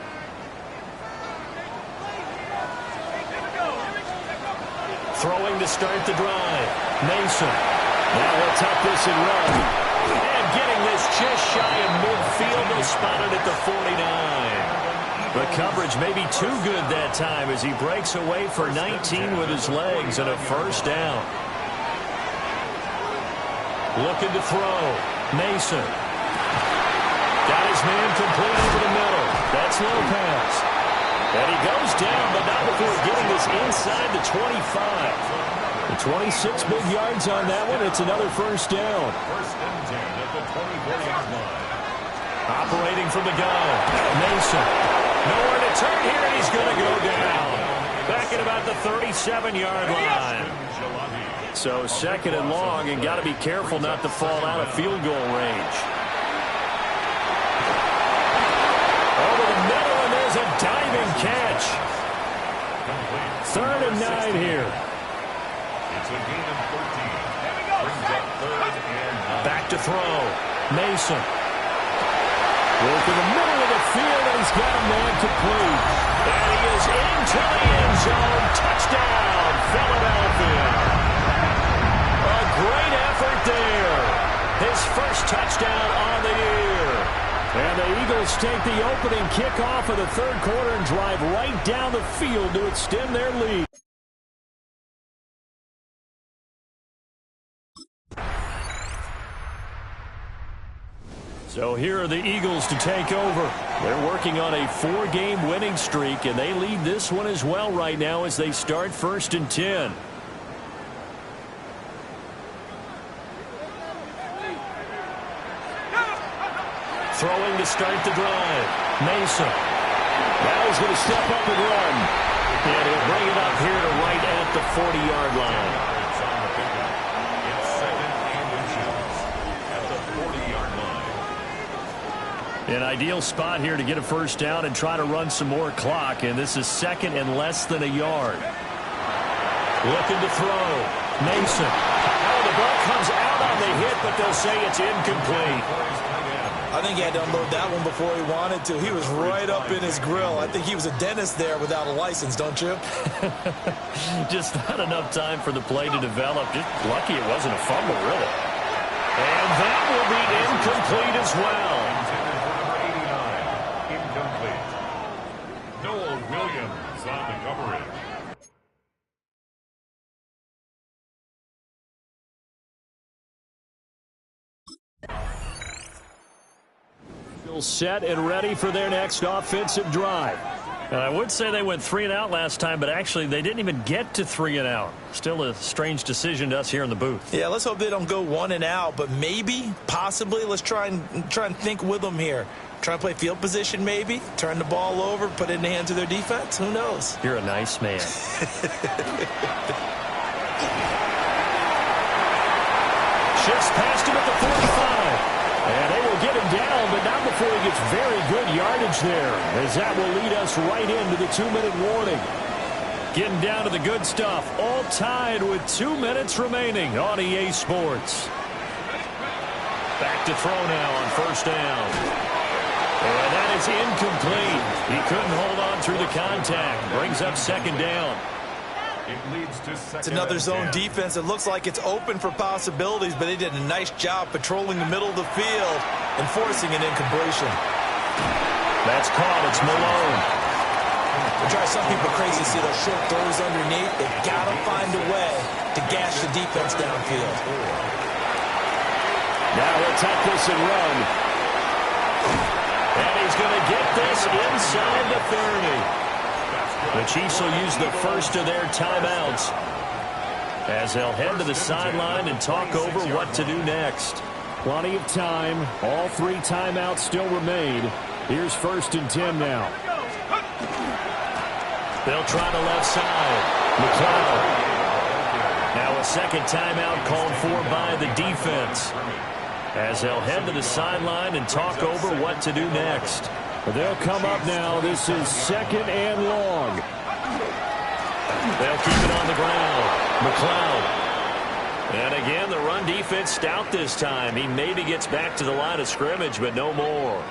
Throwing to start the drive. Mason. Now he'll tuck this and run. And getting this just shy of midfield. They'll spot it at the 49. The coverage may be too good that time as he breaks away for 19 with his legs and a first down. Looking to throw. Mason. Got his man complete over the middle. That's Lopez. And he goes down, but not before getting this inside the 25. The 26 big yards on that one. It's another first down. First and 10 at the 24-yard line. Operating from the gun. Mason. Nowhere to turn here, and he's going to go down. Back at about the 37-yard line. So 2nd and long, and got to be careful not to fall out of field goal range. Over the middle, and there's a diving catch. 3rd and 9 here. It's a gain of 13. Brings up 3rd and 9. Back to throw. Mason. Work in the middle of the field, and he's got a man complete. And he is into the end zone. Touchdown, Philadelphia. A great effort there. His first touchdown on the year. And the Eagles take the opening kickoff of the 3rd quarter and drive right down the field to extend their lead. So here are the Eagles to take over. They're working on a 4-game winning streak, and they lead this one as well right now as they start 1st and 10. Throwing to start the drive. Mason. Now he's going to step up and run. And he'll bring it up here to right at the 40-yard line. It's 2nd and inches at the 40-yard line. An ideal spot here to get a first down and try to run some more clock. And this is 2nd and less than a yard. Looking to throw. Mason. Oh, the ball comes out on the hit, but they'll say it's incomplete. I think he had to unload that one before he wanted to. He was right up in his grill. I think he was a dentist there without a license, don't you? Just not enough time for the play to develop. Just lucky it wasn't a fumble, really. And that will be incomplete as well. Intended for number 89. Incomplete. Noah Williams on the coverage. Set and ready for their next offensive drive. And I would say they went 3 and out last time, but actually they didn't even get to 3 and out. Still a strange decision to us here in the booth. Yeah, let's hope they don't go 1 and out, but maybe, possibly, let's try and think with them here. Try and play field position maybe, turn the ball over, put it in the hands of their defense. Who knows? You're a nice man. Shifts past him at the 45. And they will get him down, but not before he gets very good yardage there, as that will lead us right into the 2-minute warning. Getting down to the good stuff, all tied with 2 minutes remaining on EA Sports. Back to throw now on 1st down. And that is incomplete. He couldn't hold on through the contact. Brings up 2nd down. It leads to 2nd. It's another zone defense. It looks like it's open for possibilities, but they did a nice job patrolling the middle of the field and forcing an incompletion. That's caught. It's Malone. It drives some people crazy to see those short throws underneath. They've got to find a way to gash the defense downfield. Now he'll tuck this and run. And he's going to get this inside the 30. The Chiefs will use the first of their timeouts as they'll head to the sideline and talk over what to do next. Plenty of time. All 3 timeouts still remain. Here's 1st and 10 now. They'll try the left side. McLeod. Now a 2nd timeout called for by the defense as they'll head to the sideline and talk over what to do next. They'll come up now. This is 2nd and long. They'll keep it on the ground. McLeod. And again, the run defense stout this time. He maybe gets back to the line of scrimmage, but no more.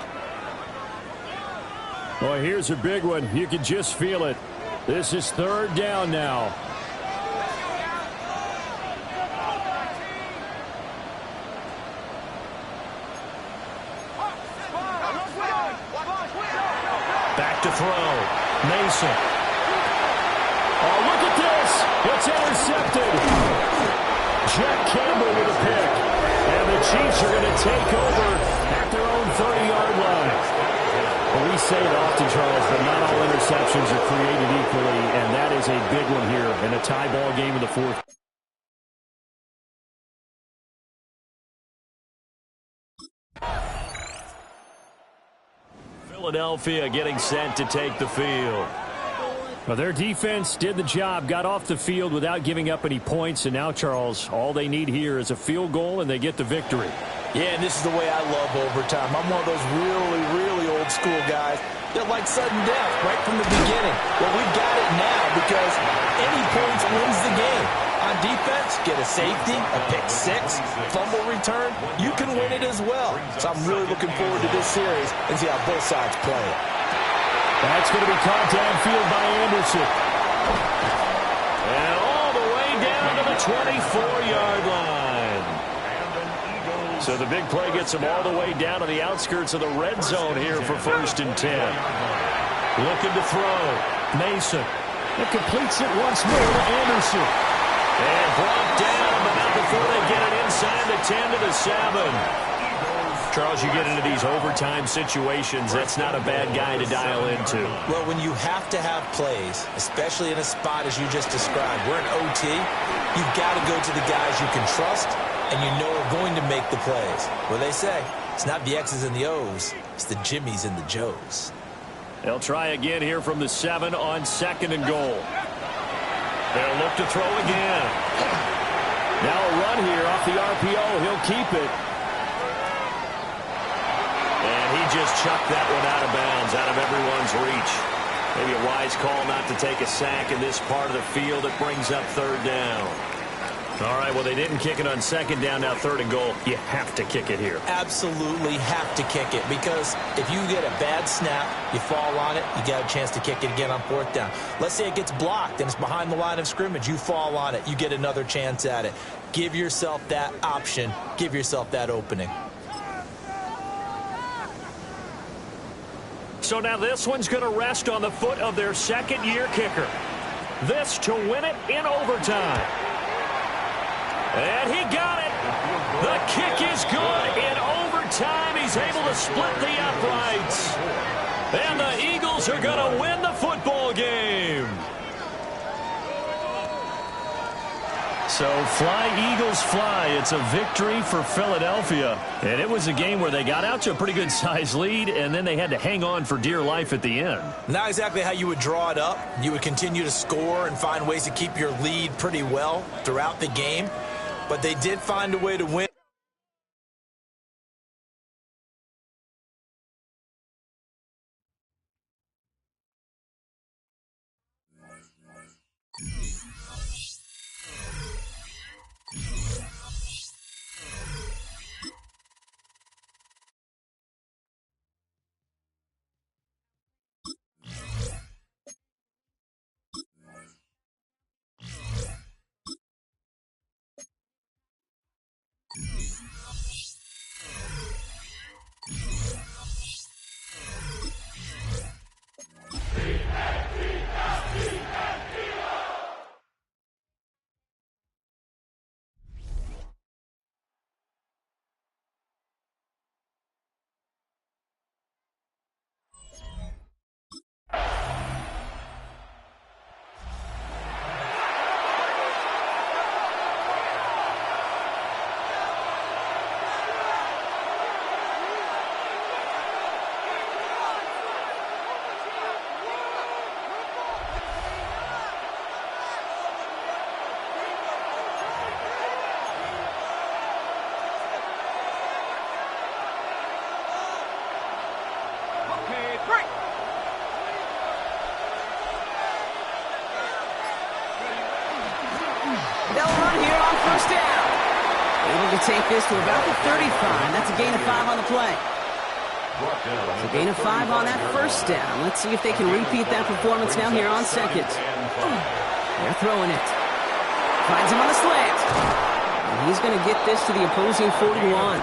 Well, here's a big one. You can just feel it. This is 3rd down now. Back to throw. Mason. Oh, look at this. It's intercepted. Jack Campbell with a pick. And the Chiefs are going to take over at their own 30-yard line. Well, we say it often, Charles, but not all interceptions are created equally, and that is a big one here in a tie ball game in the 4th. Philadelphia getting set to take the field. Well, their defense did the job, got off the field without giving up any points, and now, Charles, all they need here is a field goal, and they get the victory. Yeah, and this is the way I love overtime. I'm one of those really, really old school guys that like sudden death right from the beginning. Well, we've got it now because any points wins the game. On defense, get a safety, a pick six, fumble return, you can win it as well. So I'm really looking forward to this series and see how both sides play it. That's going to be caught downfield by Anderson. And all the way down to the 24-yard line. So the big play gets him all the way down to the outskirts of the red zone here for 1st and 10. Looking to throw. Mason. It completes it once more to Anderson. And brought down, but not before they get it inside the 10 to the 7. Charles, you get into these overtime situations, that's not a bad guy to dial into. Well, when you have to have plays, especially in a spot as you just described, we're in OT, you've got to go to the guys you can trust and you know are going to make the plays. Well, they say, it's not the X's and the O's, it's the Jimmys and the Joes. They'll try again here from the 7 on 2nd and goal. They'll look to throw again. Now a run here off the RPO. He'll keep it. And he just chucked that one out of bounds, out of everyone's reach. Maybe a wise call not to take a sack in this part of the field. It brings up 3rd down. All right, well, they didn't kick it on 2nd down, now 3rd and goal. You have to kick it here. Absolutely have to kick it because if you get a bad snap, you fall on it, you got a chance to kick it again on 4th down. Let's say it gets blocked and it's behind the line of scrimmage. You fall on it, you get another chance at it. Give yourself that option. Give yourself that opening. So now this one's going to rest on the foot of their 2nd-year kicker. This to win it in overtime. And he got it. The kick is good in overtime. He's able to split the uprights. And the Eagles are going to win the football game. So fly, Eagles, fly. It's a victory for Philadelphia. And it was a game where they got out to a pretty good size lead, and then they had to hang on for dear life at the end. Not exactly how you would draw it up. You would continue to score and find ways to keep your lead pretty well throughout the game. But they did find a way to win. To take this to about the 35. That's a gain of 5 on the play. So gain of 5 on that 1st down. Let's see if they can repeat that performance now here on 2nd. They're throwing it. Finds him on the slant. And he's going to get this to the opposing 41.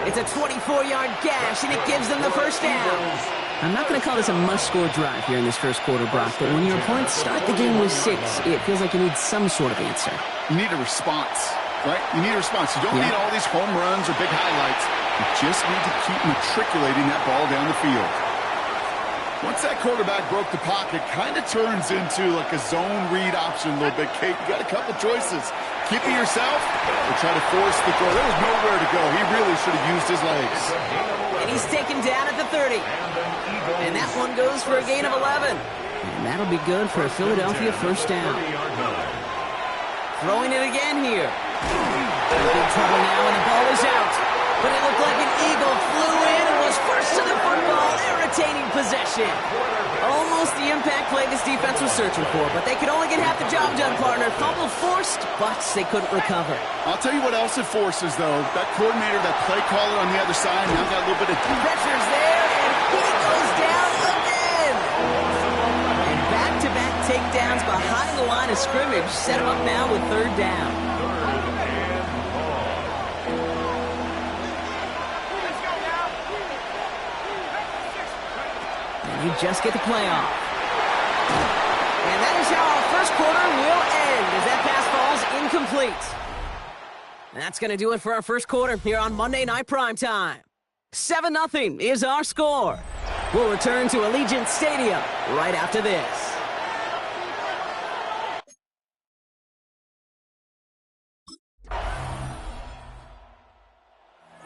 It's a 24-yard gash, and it gives them the 1st down. I'm not going to call this a must-score drive here in this 1st quarter, Brock, but when your opponents start the game with 6, it feels like you need some sort of answer. You need a response. Right? You need a response. You don't need all these home runs or big highlights. You just need to keep matriculating that ball down the field. Once that quarterback broke the pocket, kind of turns into like a zone read option a little bit. Kate, you got a couple choices. Keep it yourself or try to force the throw. There was nowhere to go. He really should have used his legs. And he's taken down at the 30. And that one goes for a gain of 11. And that'll be good for a Philadelphia first down. Throwing it again here. Big trouble now, and the ball is out. But it looked like an eagle flew in and was first to the football, irritating possession. Almost the impact play this defense was searching for, but they could only get half the job done, partner. Fumble forced, but they couldn't recover. I'll tell you what else it forces, though. That coordinator, that play caller on the other side, now got a little bit of... Pressure's there, and he goes down again. And back-to-back takedowns behind the line of scrimmage set him up now with third down. You just get the play off. And that is how our first quarter will end as that pass falls incomplete. And that's going to do it for our first quarter here on Monday Night Primetime. 7-0 is our score. We'll return to Allegiant Stadium right after this.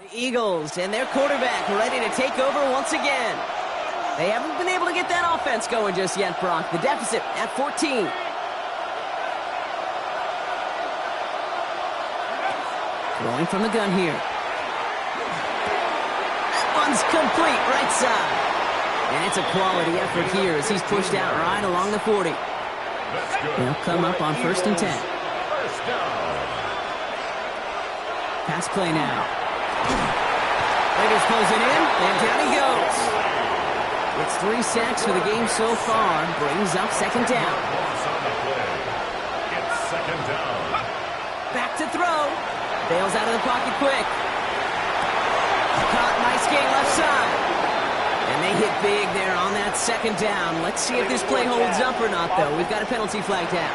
The Eagles and their quarterback ready to take over once again. They haven't been able to get that offense going just yet, Brock. The deficit at 14. Throwing from the gun here. That one's complete, right side. And it's a quality effort here as he's pushed out right along the 40. They'll come up on 1st and 10. Pass play now. Raiders closing in, and down he goes. It's 3 sacks for the game so far. Brings up second down. Back to throw. Bails out of the pocket quick. Caught, nice gain left side. And they hit big there on that second down. Let's see if this play holds up or not, though. We've got a penalty flag down.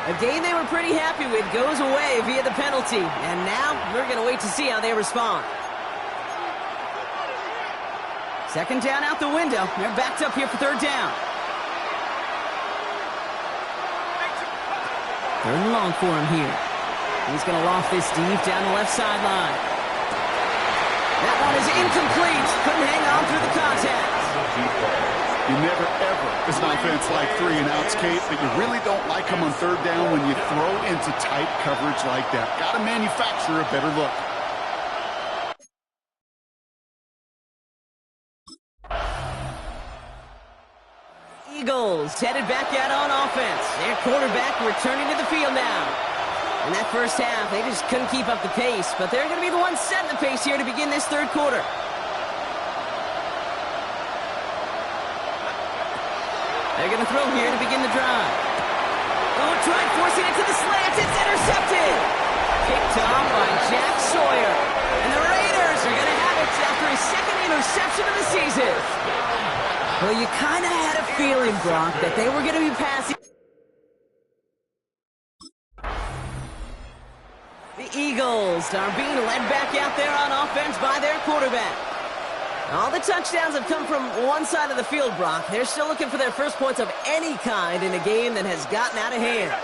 A game they were pretty happy with goes away via the penalty. And now we're going to wait to see how they respond. Second down out the window. They're backed up here for third down. Third and long for him here. He's going to loft this deep down the left sideline. That one is incomplete. Couldn't hang on through the contact. You never, ever, as an offense, like 3 and outs, Kate, but you really don't like them on third down when you throw into tight coverage like that. Got to manufacture a better look. Eagles headed back out on offense. Their quarterback returning to the field now. In that first half, they just couldn't keep up the pace, but they're going to be the ones setting the pace here to begin this third quarter. They're going to throw here to begin the drive. Oh, trying forcing it to the slant. It's intercepted. Picked off by Jack Sawyer. And the Raiders are going to have it after his second interception of the season. Well, you kind of had a feeling, Brock, that they were going to be passing. The Eagles are being led back out there on offense by their quarterback. All the touchdowns have come from one side of the field, Brock. They're still looking for their first points of any kind in a game that has gotten out of hand.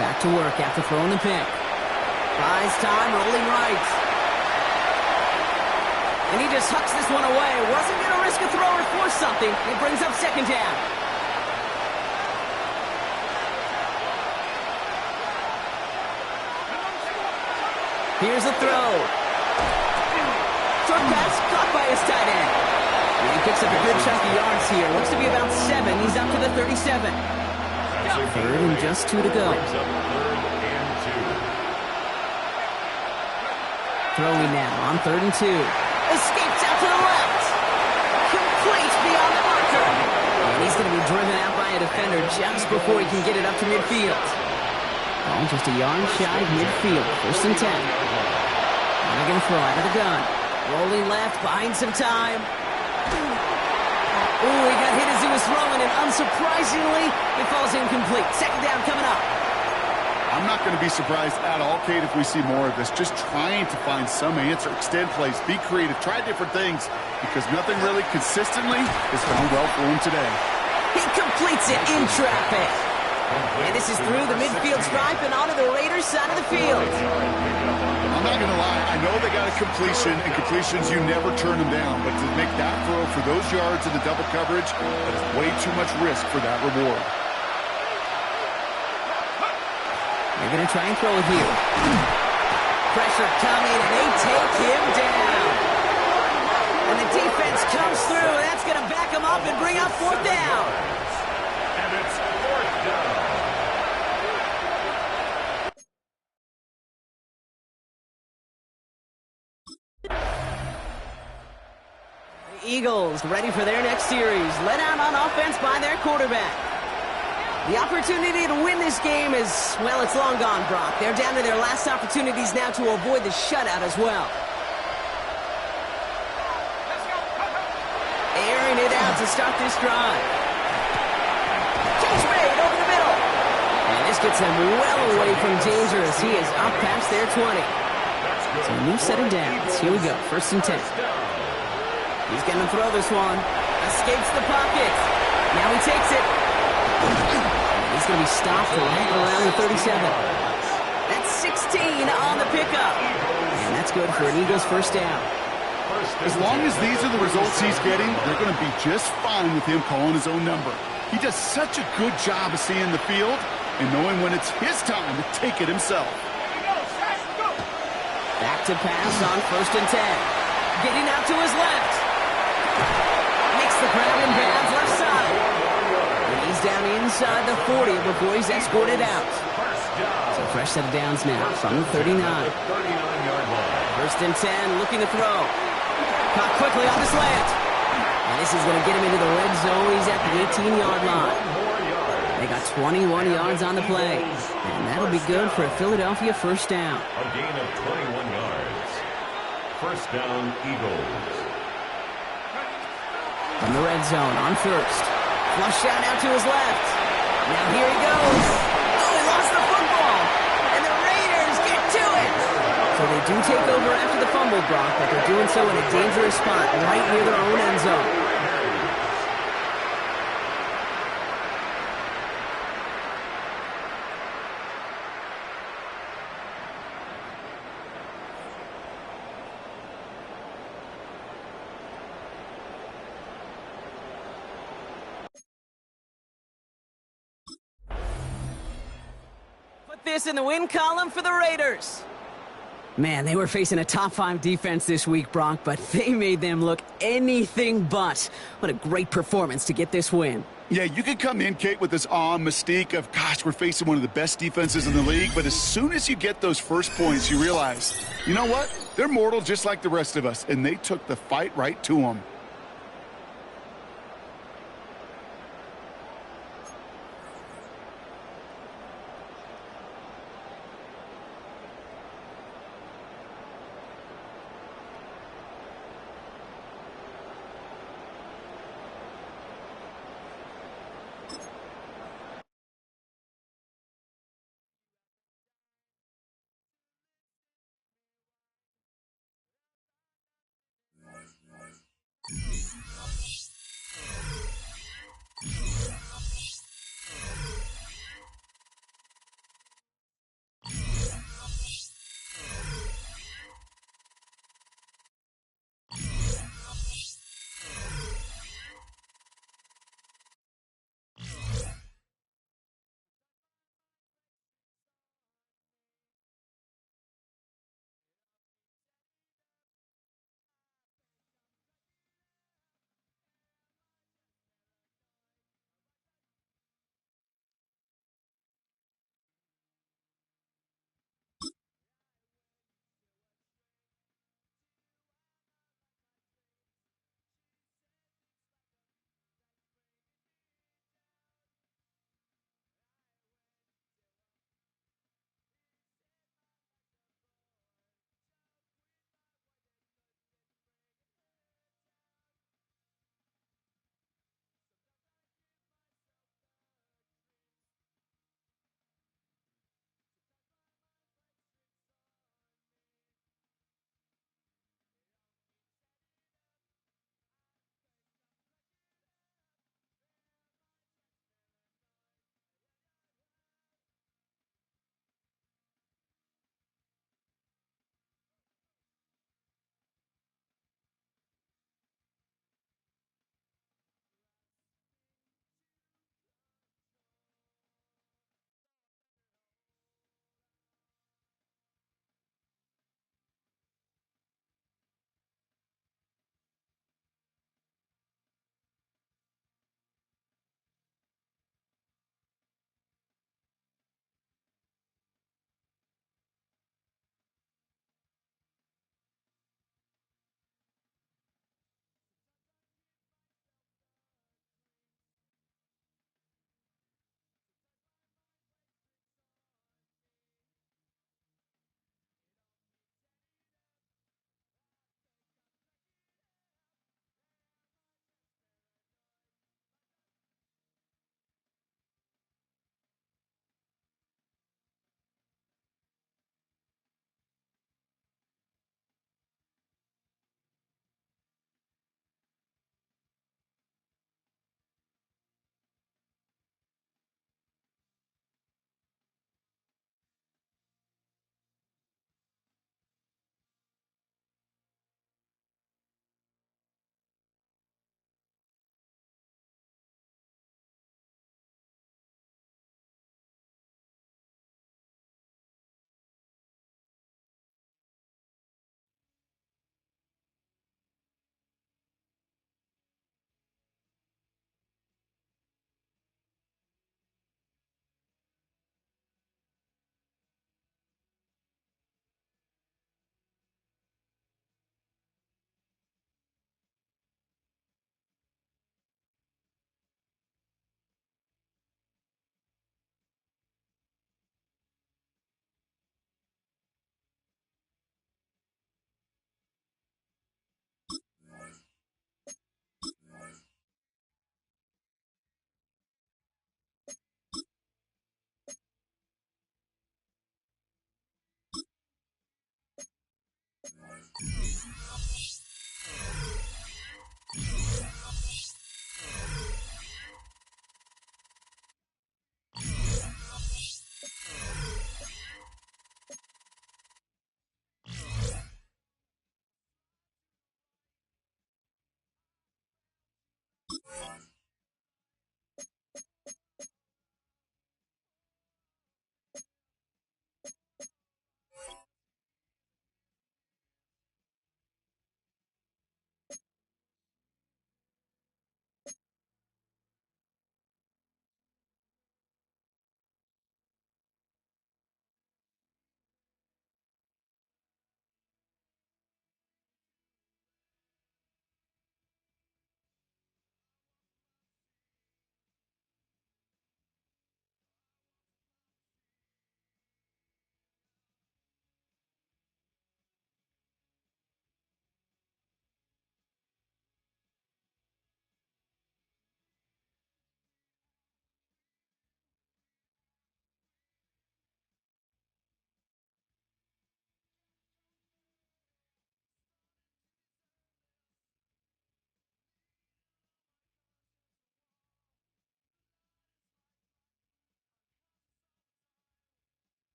Back to work after throwing the pick. Buys time, rolling right. And he just hucks this one away. Wasn't going to risk a throw or force something. It brings up second down. Here's a throw. Short pass caught by his tight end. And he picks up a good chunk of yards here. Looks to be about 7. He's up to the 37. Third and just 2 to go. Throwing now on 3rd and 2. Escapes out to the left. Complete beyond the marker. And he's going to be driven out by a defender just before he can get it up to midfield. Ball just a yard shy of midfield. 1st and 10. Now they're going to throw out of the gun. Rolling left, buying some time. Ooh, he got hit as he was throwing, and unsurprisingly, it falls incomplete. Second down coming up. I'm not going to be surprised at all, Kate, if we see more of this. Just trying to find some answer, extend plays, be creative, try different things, because nothing really consistently has gone well for him today. He completes it in traffic. And this is through the midfield stripe and onto the Raiders' side of the field. I'm not going to lie, I I know they got a completion, and completions, you never turn them down. But to make that throw for those yards in the double coverage, that is way too much risk for that reward. They're going to try and throw it here. Pressure coming, and they take him down. And the defense comes through. That's going to back him up and bring up fourth down. And it's fourth down. The Eagles ready for their next series. Led out on offense by their quarterback. The opportunity to win this game is, well, it's long gone, Brock. They're down to their last opportunities now to avoid the shutout as well. Airing it out to start this drive. Catch made over the middle. And this gets them well away from danger as he is up past their 20. So a new set of downs. Here we go, 1st and 10. He's going to throw this one. Escapes the pocket. Now he takes it. He's going to be stopped right around the 37. That's 16 on the pickup. And that's good for an Eagles first down. As long as these are the results he's getting, they're going to be just fine with him calling his own number. He does such a good job of seeing the field and knowing when it's his time to take it himself. Back to pass on 1st and 10. Getting out to his left. Makes the grab in bounds left side. And he's down inside the 40 before he's escorted out. So fresh set of downs now from the 39. 1st and 10, looking to throw. Caught quickly on the slant. And this is going to get him into the red zone. He's at the 18-yard line. They got 21 yards on the play. And that'll be good for a Philadelphia first down. A gain of 21 yards. First down, Eagles. From the red zone on 1st. Flush out now to his left. Now here he goes. Oh, he lost the football. And the Raiders get to it. So they do take over after the fumble, Brock, but they're doing so in a dangerous spot right near their own end zone. Put this in the win column for the Raiders. Man, they were facing a top-5 defense this week, Brock, but they made them look anything but. What a great performance to get this win. Yeah, you could come in, Kate, with this awe mystique of, gosh, we're facing one of the best defenses in the league, but as soon as you get those first points, you realize, you know what? They're mortal just like the rest of us, and they took the fight right to them.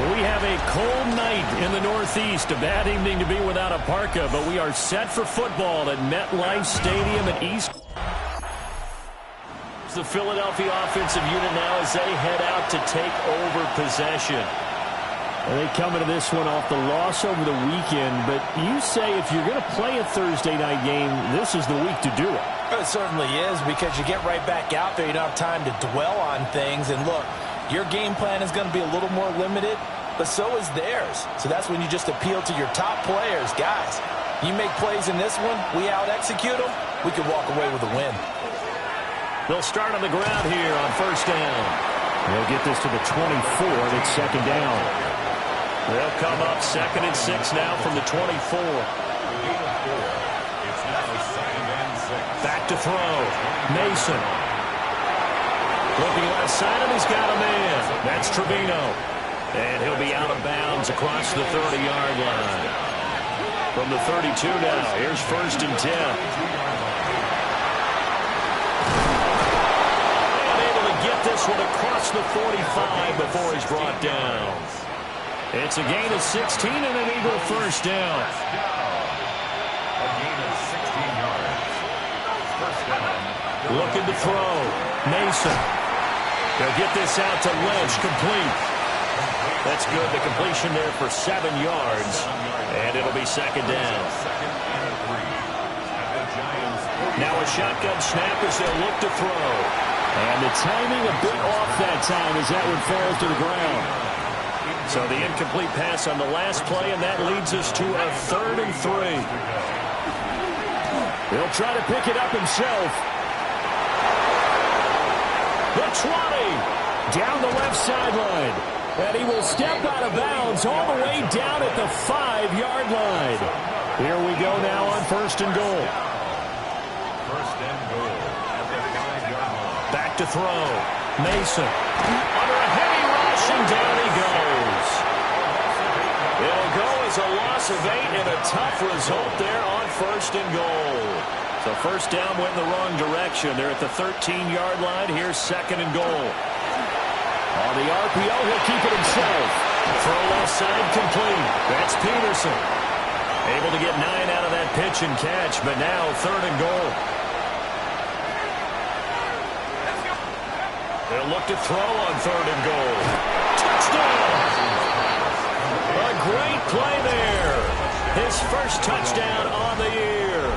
We have a cold night in the Northeast. A bad evening to be without a parka, but we are set for football at MetLife Stadium at East. The Philadelphia offensive unit now as they head out to take over possession. They come into this one off the loss over the weekend, but you say if you're going to play a Thursday night game, this is the week to do it. It certainly is, because you get right back out there. You don't have time to dwell on things. And look, your game plan is going to be a little more limited, but so is theirs. So that's when you just appeal to your top players. Guys, you make plays in this one, we out-execute them, we can walk away with a win. They'll start on the ground here on first down. They'll get this to the 24, and it's second down. They'll come up 2nd and 6 now from the 24. Back to throw. Mason. Looking left side, and he's got a man. That's Trevino. And he'll be out of bounds across the 30-yard line. From the 32 now, here's 1st and 10. And able to get this one across the 45 before he's brought down. It's a gain of 16 and an Eagle first down. A gain of 16 yards. First down. Looking to throw. Mason. They'll get this out to Lynch, complete. That's good. The completion there for 7 yards. And it'll be second down. Now a shotgun snap as they'll look to throw. And the timing a bit off that time as that one falls to the ground. So the incomplete pass on the last play, and that leads us to a 3rd and 3. He'll try to pick it up himself. The 20, down the left sideline. And he will step out of bounds all the way down at the 5-yard line. Here we go now on 1st and goal. First and goal at the 5-yard line. Back to throw. Mason. Under a heavy rush, and down he goes. It'll go as a loss of 8 and a tough result there on 1st and goal. So first down went in the wrong direction. They're at the 13-yard line. Here's 2nd and goal. On the RPO, he'll keep it himself. Throw left side complete. That's Peterson. Able to get 9 out of that pitch and catch, but now 3rd and goal. They'll look to throw on 3rd and goal. Touchdown! A great play there. His first touchdown on the year.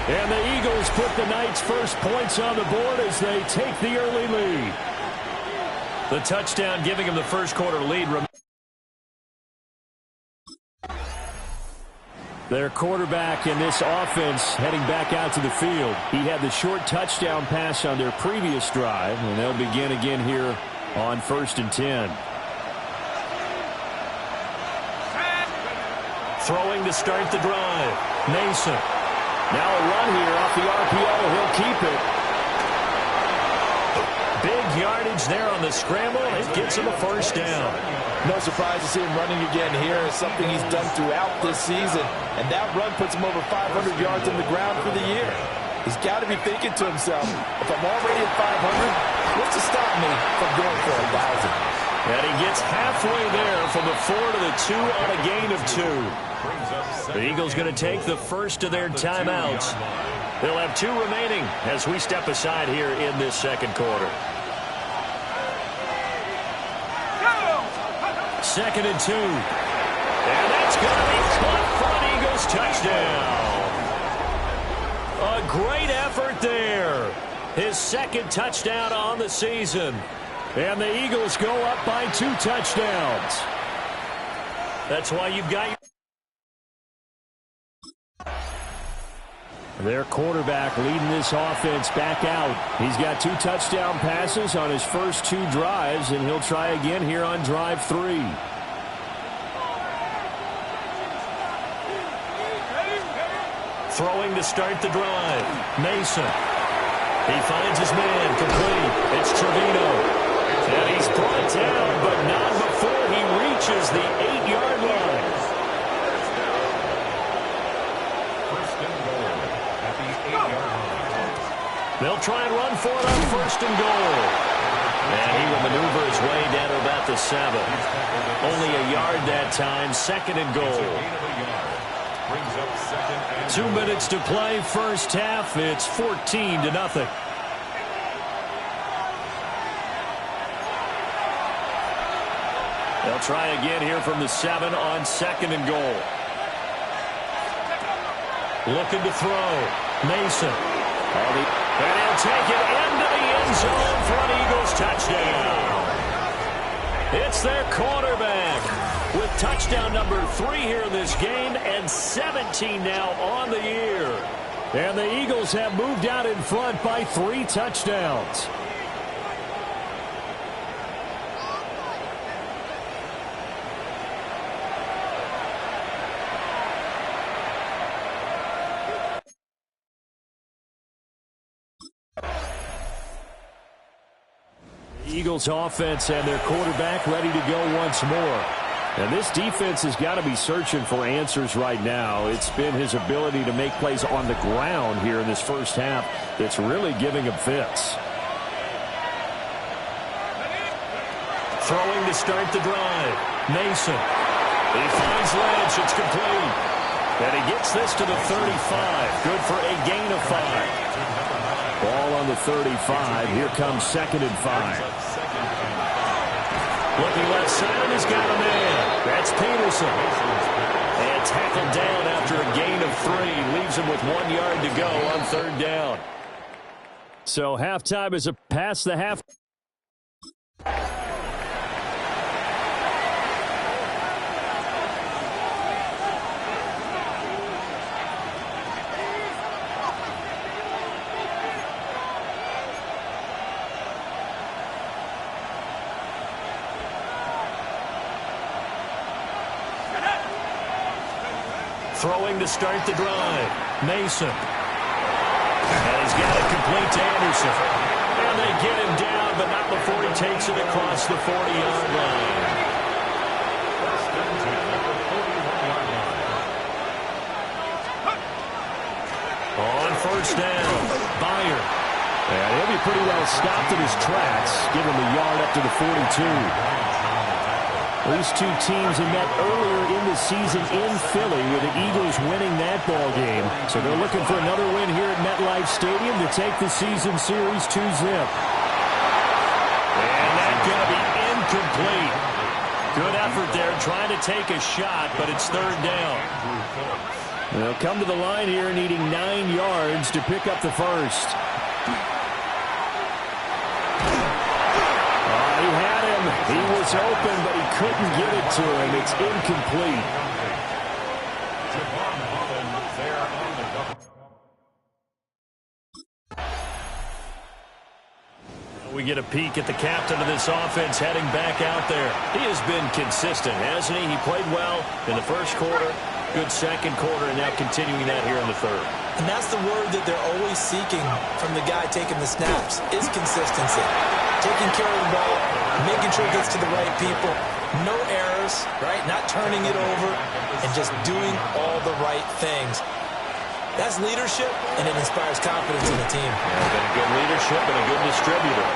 And the Eagles put the night's first points on the board as they take the early lead. The touchdown giving him the first quarter lead. Their quarterback in this offense heading back out to the field. He had the short touchdown pass on their previous drive, and they'll begin again here on 1st and 10. Throwing to start the drive. Mason. Now a run here off the RPO. He'll keep it. Big yardage there on the scramble. It gets him a first down. No surprise to see him running again here. It's something he's done throughout this season. And that run puts him over 500 yards on the ground for the year. He's got to be thinking to himself, if I'm already at 500, what's to stop me from going for 1,000? And he gets halfway there from the 4 to the 2 on a gain of 2. The Eagles going to take the first of their timeouts. They'll have 2 remaining as we step aside here in this second quarter. 2nd and 2. And that's going to be caught for an Eagles touchdown. A great effort there. His 2nd touchdown on the season. And the Eagles go up by 2 touchdowns. That's why you've got their quarterback leading this offense back out. He's got 2 touchdown passes on his first 2 drives, and he'll try again here on drive 3. Throwing to start the drive. Mason. He finds his man, complete. It's Trevino. And he's brought down, but not before he reaches the 8-yard line. First and goal at the 8-yard line. They'll try and run for it on first and goal. And he will maneuver his way down to about the 7. Only a yard that time, second and goal. 2 minutes to play, first half. It's 14-0. They'll try again here from the 7 on second and goal. Looking to throw. Mason. And he'll take it into the end zone for an Eagles touchdown. It's their quarterback with touchdown number 3 here in this game and 17 now on the year. And the Eagles have moved out in front by 3 touchdowns. Eagles offense and their quarterback ready to go once more. And this defense has got to be searching for answers right now. It's been his ability to make plays on the ground here in this first half that's really giving him fits. Throwing to start the drive. Mason. He finds Lynch. It's complete. And he gets this to the 35. Good for a gain of 5. Ball on the 35. Here comes second and 5. Looking left side, and he's got a man. That's Peterson. And tackled down after a gain of 3. Leaves him with 1 yard to go on third down. So halftime is past the half. Throwing to start the drive. Mason. And he's got it complete to Anderson. And they get him down, but not before he takes it across the 40-yard line. On first down, Byer. And he'll be pretty well stopped in his tracks. Give him a yard up to the 42. These two teams have met earlier in the season in Philly with the Eagles winning that ball game. So they're looking for another win here at MetLife Stadium to take the season series 2-0. And that's going to be incomplete. Good effort there trying to take a shot, but it's third down. They'll come to the line here needing 9 yards to pick up the first. He had him. He was open, but he couldn't get it to him. It's incomplete. We get a peek at the captain of this offense heading back out there. He has been consistent, hasn't he? He played well in the first quarter, good second quarter, and now continuing that here in the third. And that's the word that they're always seeking from the guy taking the snaps, is consistency. Taking care of the ball, making sure it gets to the right people, no errors, right? Not turning it over, and just doing all the right things. That's leadership, and it inspires confidence in the team. Yeah, been a good leadership and a good distributor.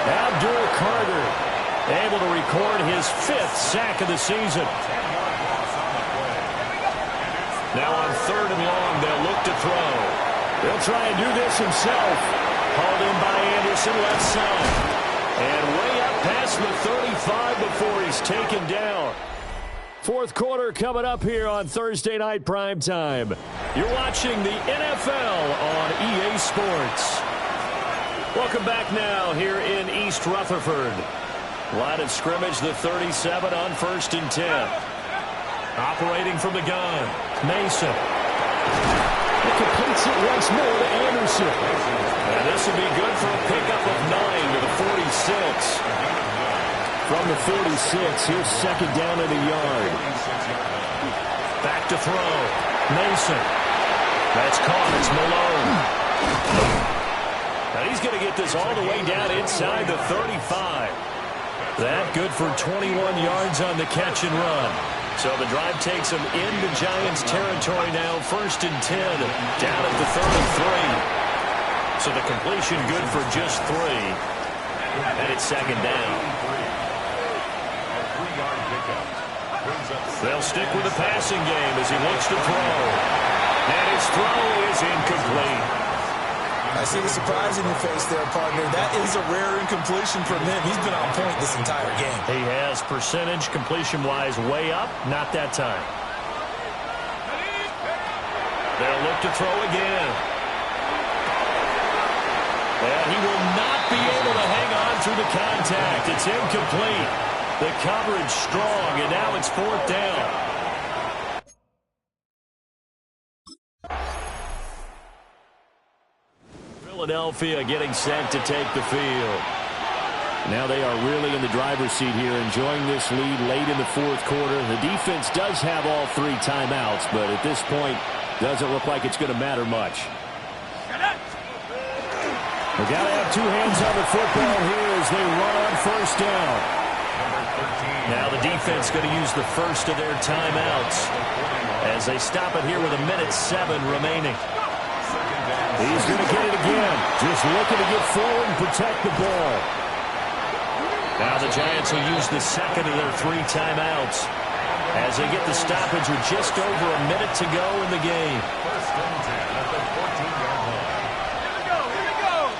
Abdul Carter able to record his 5th sack of the season. Now on third and long, they'll look to throw. They'll try and do this himself. Hauled in by Anderson, left side. And way up past the 35 before he's taken down. Fourth quarter coming up here on Thursday Night Primetime. You're watching the NFL on EA Sports. Welcome back now here in East Rutherford. Line of scrimmage, the 37 on 1st and 10. Operating from the gun, Mason. He completes it once more to Anderson. And this will be good for a pickup of 9 to the 46. From the 46, here's second down at a yard. Back to throw. Mason. That's caught. It's Malone. And he's going to get this all the way down inside the 35. That good for 21 yards on the catch and run. So the drive takes them into Giants territory now. 1st and 10, down at the 33. So the completion good for just 3. And it's 2nd down. They'll stick with the passing game as he looks to throw. And his throw is incomplete. I see the surprise in your face there, partner. That is a rare incompletion from him. He's been on point this entire game. He has percentage completion-wise way up. Not that time. They'll look to throw again. And he will not be able to hang on through the contact. It's incomplete. The coverage strong, and now it's 4th down. Philadelphia getting set to take the field. Now they are really in the driver's seat here, enjoying this lead late in the 4th quarter. The defense does have all 3 timeouts, but at this point, doesn't look like it's going to matter much. They've got to have 2 hands on the football here as they run on 1st down. Now the defense going to use the first of their timeouts as they stop it here with 1:07 remaining. He's going to get it again. Just looking to get forward and protect the ball. Now the Giants will use the second of their 3 timeouts as they get the stoppage with just over 1 minute to go in the game. 1st and 10 at the 14-yard line. Here we go.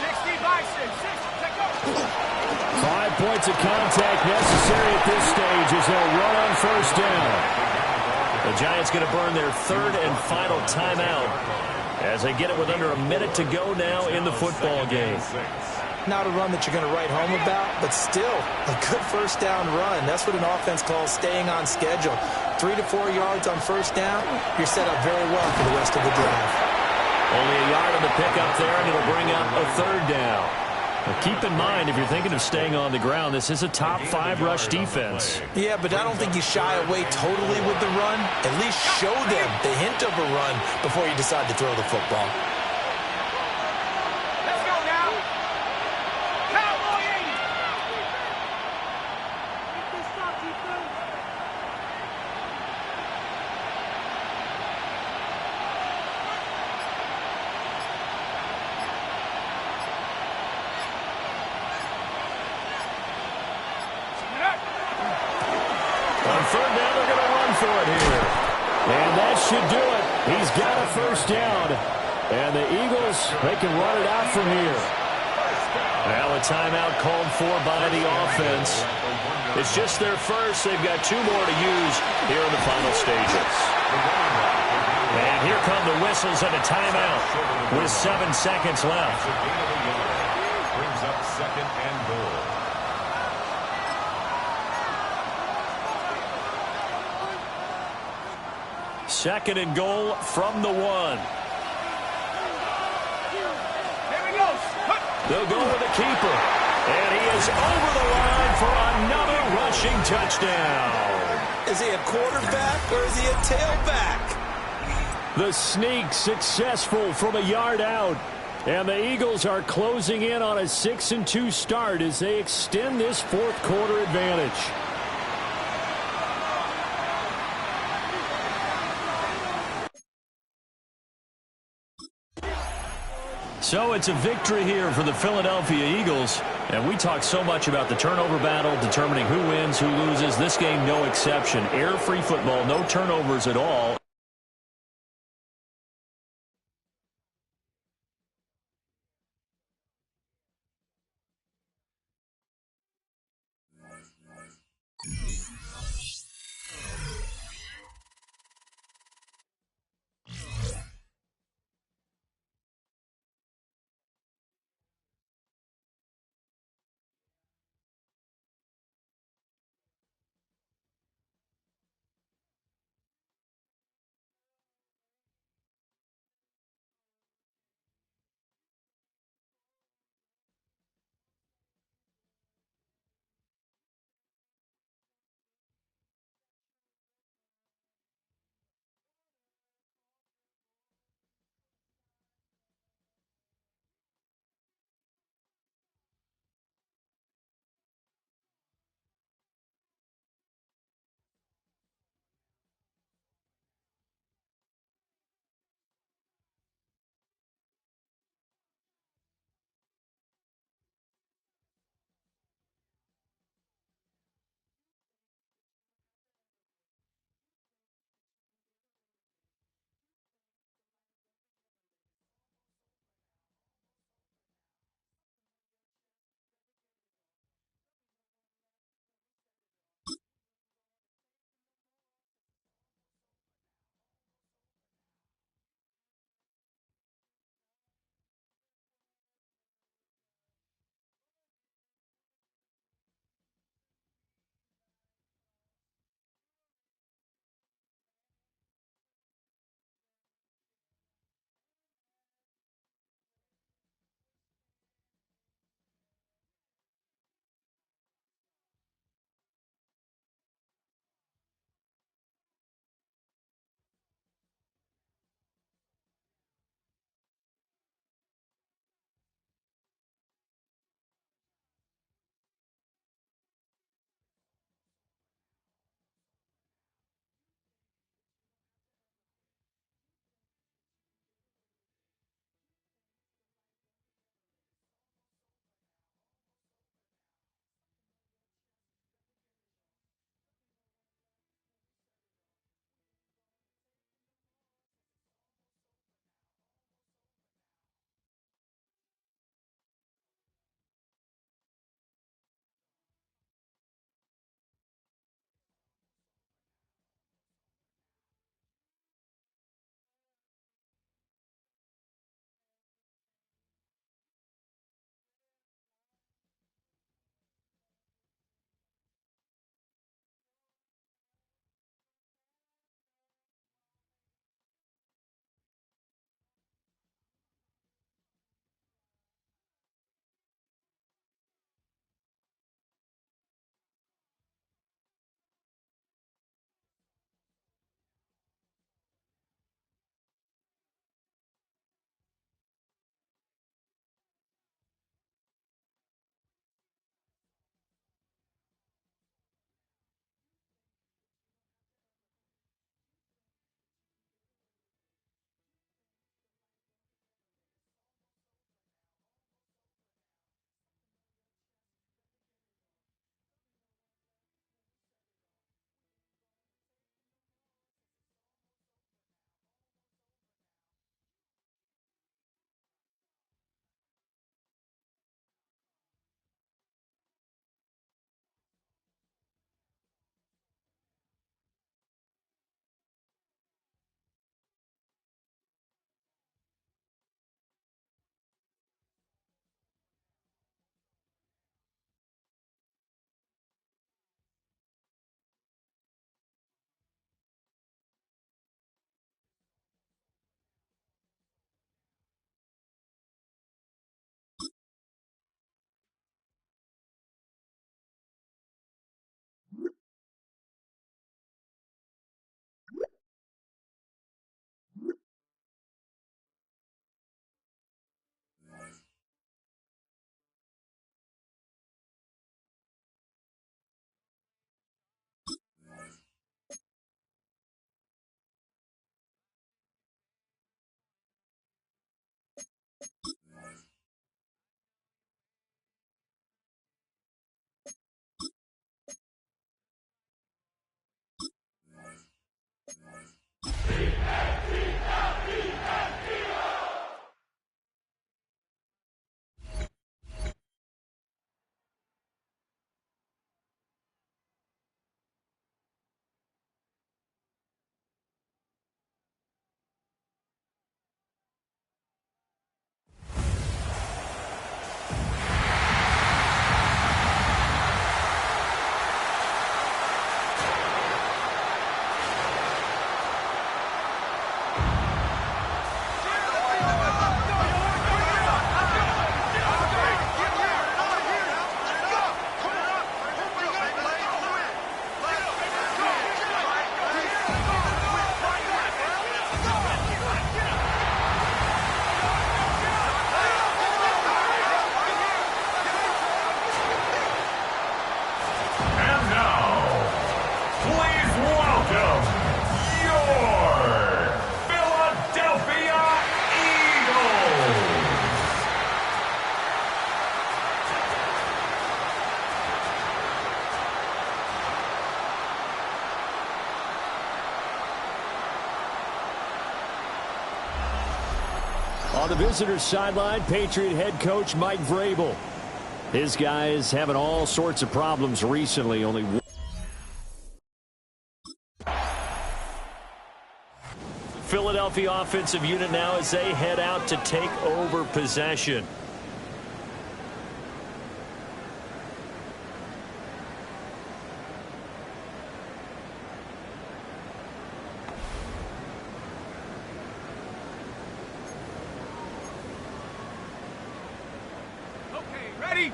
60 by 6. 6. Go. 5 points of contact necessary at this stage as they'll run on 1st down. The Giants going to burn their 3rd and final timeout as they get it with under 1 minute to go now in the football game. Not a run that you're going to write home about, but still a good 1st down run. That's what an offense calls staying on schedule. 3 to 4 yards on 1st down, you're set up very well for the rest of the drive. Only a yard on the pickup there, and it'll bring up a 3rd down. Now keep in mind, if you're thinking of staying on the ground, this is a top 5 rush defense. Yeah, but I don't think you shy away totally with the run. At least show them the hint of a run before you decide to throw the football. Let's go now. Cowboy 80. On 3rd down, they're going to run for it here. And that should do it. He's got a 1st down. And the Eagles, they can run it out from here. Now a timeout called for by the offense. It's just their first. They've got 2 more to use here in the final stages. And here come the whistles and a timeout with 7 seconds left. Brings up 2nd and goal. Second and goal from the 1. Here we go. They'll go with the keeper. And he is over the line for another rushing touchdown. Is he a quarterback or is he a tailback? The sneak successful from a yard out. And the Eagles are closing in on a 6-2 start as they extend this 4th quarter advantage. So it's a victory here for the Philadelphia Eagles. And we talk so much about the turnover battle, determining who wins, who loses. This game, no exception. Error-free football, no turnovers at all. On the visitor's sideline, Patriot head coach Mike Vrabel. His guys having all sorts of problems recently. Only one. Philadelphia offensive unit now as they head out to take over possession. Ready?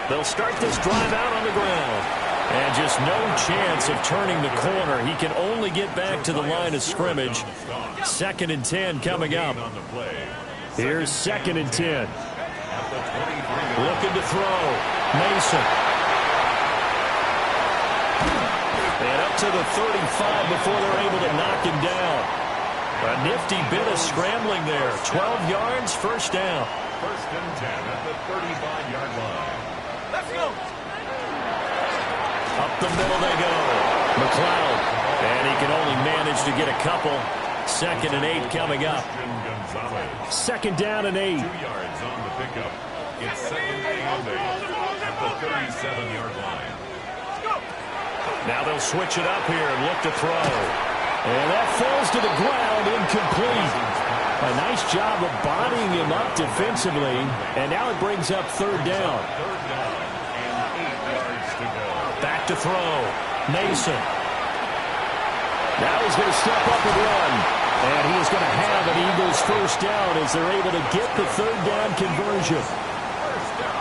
They'll start this drive out on the ground. And just no chance of turning the corner. He can only get back to the line of scrimmage. 2nd and 10 coming up. Here's 2nd and 10. Looking to throw. Mason. And up to the 35 before they're able to knock him down. A nifty bit of scrambling there. 12 yards, first down. 1st and 10 at the 35-yard line. Let's go. Up the middle they go. McLeod. And he can only manage to get a couple. 2nd and 8 coming up. 2nd down and 8. 2 yards on the pickup. It's 2nd and 8 at the 37-yard line. Now they'll switch it up here and look to throw. And that falls to the ground, incomplete. A nice job of bodying him up defensively. And now it brings up 3rd down. 3rd down and 8 yards to go. Back to throw. Mason. Now he's going to step up and run. And he is going to have an Eagles first down as they're able to get the 3rd down conversion. First down.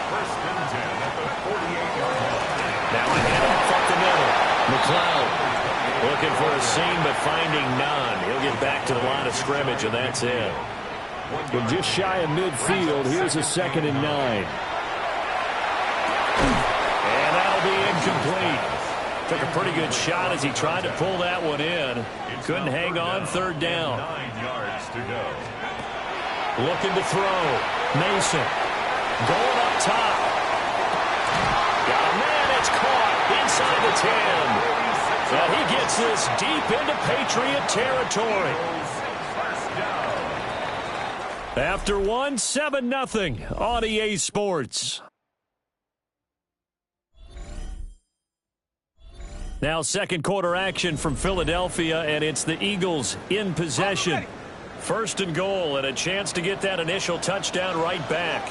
1st and 10 at the 48-yard line. Now a handoff up the middle. McLeod looking for a seam, but finding none. He'll get back to the line of scrimmage, and that's it. From just shy of midfield, here's a 2nd and 9. And that'll be incomplete. Took a pretty good shot as he tried to pull that one in. Couldn't hang on, 3rd down. 9 yards to go. Looking to throw. Mason. Going up top. Got a man, it's caught inside the 10. And he gets this deep into Patriot territory. After one, 7-0 on EA Sports. Now 2nd quarter action from Philadelphia, and it's the Eagles in possession. 1st and goal, and a chance to get that initial touchdown right back.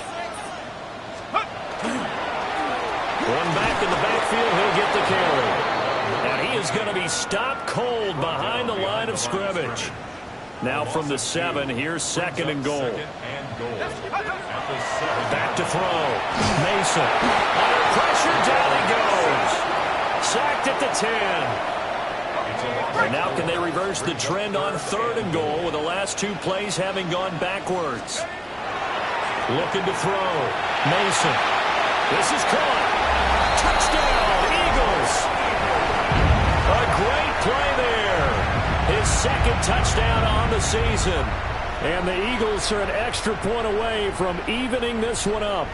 One back in the backfield, he'll get the carry. And he is going to be stopped cold behind the line of scrimmage. Now from the 7, here's 2nd and goal. Back to throw. Mason. Under pressure, down he goes. Sacked at the 10. And now can they reverse the trend on 3rd and goal with the last 2 plays having gone backwards? Looking to throw. Mason. This is caught. Touchdown, Eagles. A great play there. His 2nd touchdown on the season. And the Eagles are an extra point away from evening this one up.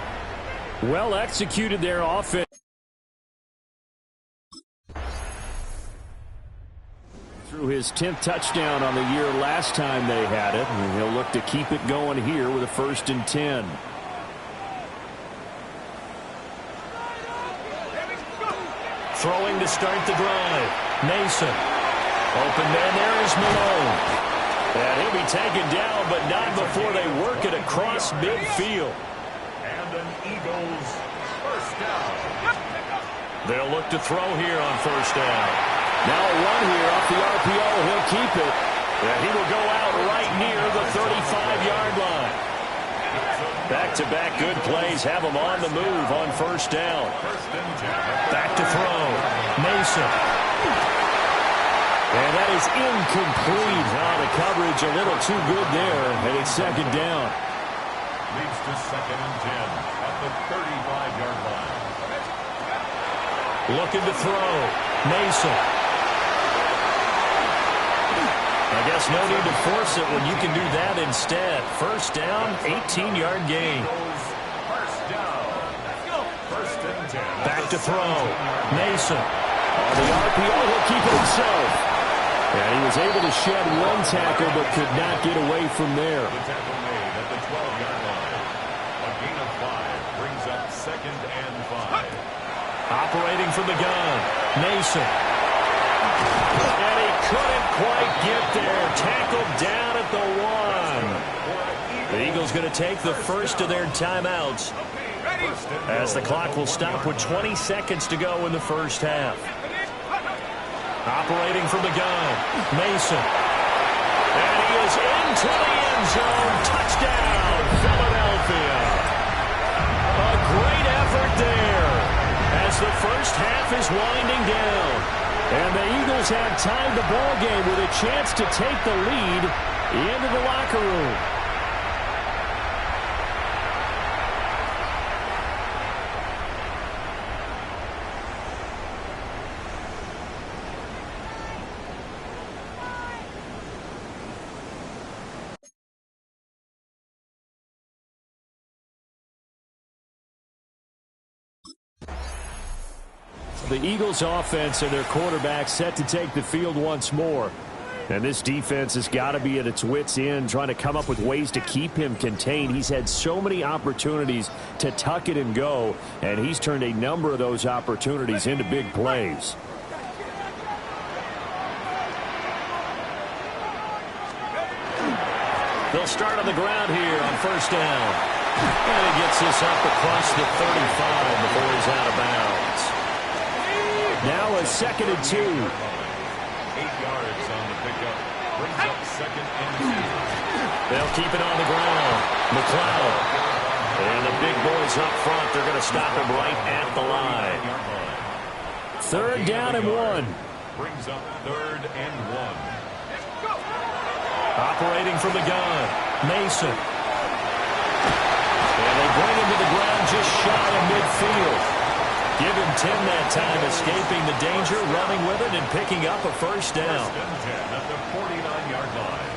Well executed their offense. Through his 10th touchdown on the year last time they had it. And he'll look to keep it going here with a 1st and 10. Throwing to start the drive. Mason. Open man there is Malone. And he'll be taken down, but not before they work it across midfield. And an Eagles first down. They'll look to throw here on 1st down. Now a run here off the RPO. He'll keep it. And he will go out right near the 35-yard line. Back-to-back good plays have him on the move on 1st down. Back to throw. Mason. And that is incomplete. The coverage a little too good there, and it's 2nd down. Leads to 2nd and 10 at the 35-yard line. Looking to throw. Mason. I guess no need to force it when you can do that instead. 1st down, 18-yard gain. First down. 1st and 10. Back to throw. Mason. On the RPO, he'll keep it himself. And he was able to shed one tackle, but could not get away from there. The tackle made at the 12-yard line. A gain of 5 brings up 2nd and 5. Operating from the gun, Mason. And he couldn't quite get there. Tackled down at the 1. The Eagles going to take the first of their timeouts, as the clock will stop with 20 seconds to go in the first half. Operating from the gun, Mason. And he is into the end zone. Touchdown, Philadelphia. A great effort there as the first half is winding down. And the Eagles have tied the ball game with a chance to take the lead into the locker room. The Eagles offense and their quarterback set to take the field once more. And this defense has got to be at its wits' end, trying to come up with ways to keep him contained. He's had so many opportunities to tuck it and go, and he's turned a number of those opportunities into big plays. They'll start on the ground here on first down. And he gets this up across the 35 before he's out of bounds. Now a 2nd and 2. 8 yards on the pickup. Brings up 2nd and 2. They'll keep it on the ground. McLeod. And the big boys up front, they're going to stop him right at the line. 3rd down and 1. Brings up 3rd and 1. Operating from the gun, Mason. And they bring him to the ground just shy of midfield. Give him 10 that time, escaping the danger, running with it, and picking up a first down. 1st and 10 at the 49-yard line.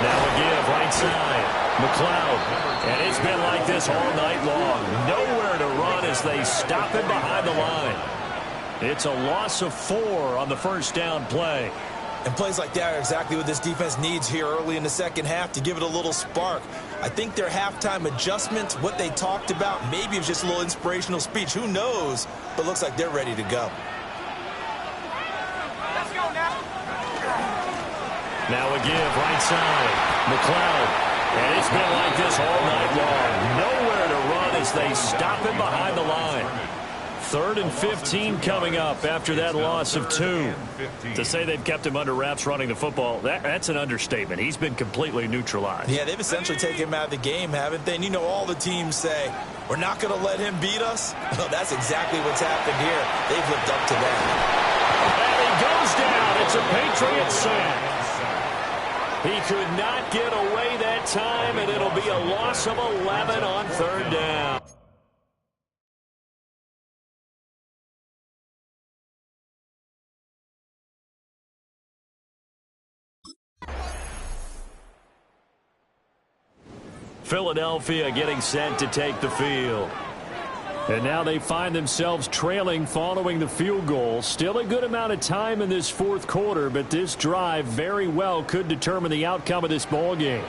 Now a give, right side. McLeod. And it's been like this all night long. Nowhere to run as they stop him behind the line. It's a loss of 4 on the first down play. And plays like that are exactly what this defense needs here early in the second half to give it a little spark. I think their halftime adjustment, what they talked about, maybe it was just a little inspirational speech. Who knows? But looks like they're ready to go. Let's go now. Now a give, right side. McLeod. And it's been like this all night long. Nowhere to run as they stop him behind the line. 3rd and 15 coming up after that loss of 2. To say they've kept him under wraps running the football, that's an understatement. He's been completely neutralized. Yeah, they've essentially taken him out of the game, haven't they? And you know all the teams say, we're not going to let him beat us. Well, that's exactly what's happened here. They've lived up to that. And he goes down. It's a Patriot sack. He could not get away that time, and it'll be a loss of 11 on 3rd down. Philadelphia getting set to take the field. And now they find themselves trailing following the field goal. Still a good amount of time in this 4th quarter, but this drive very well could determine the outcome of this ball game.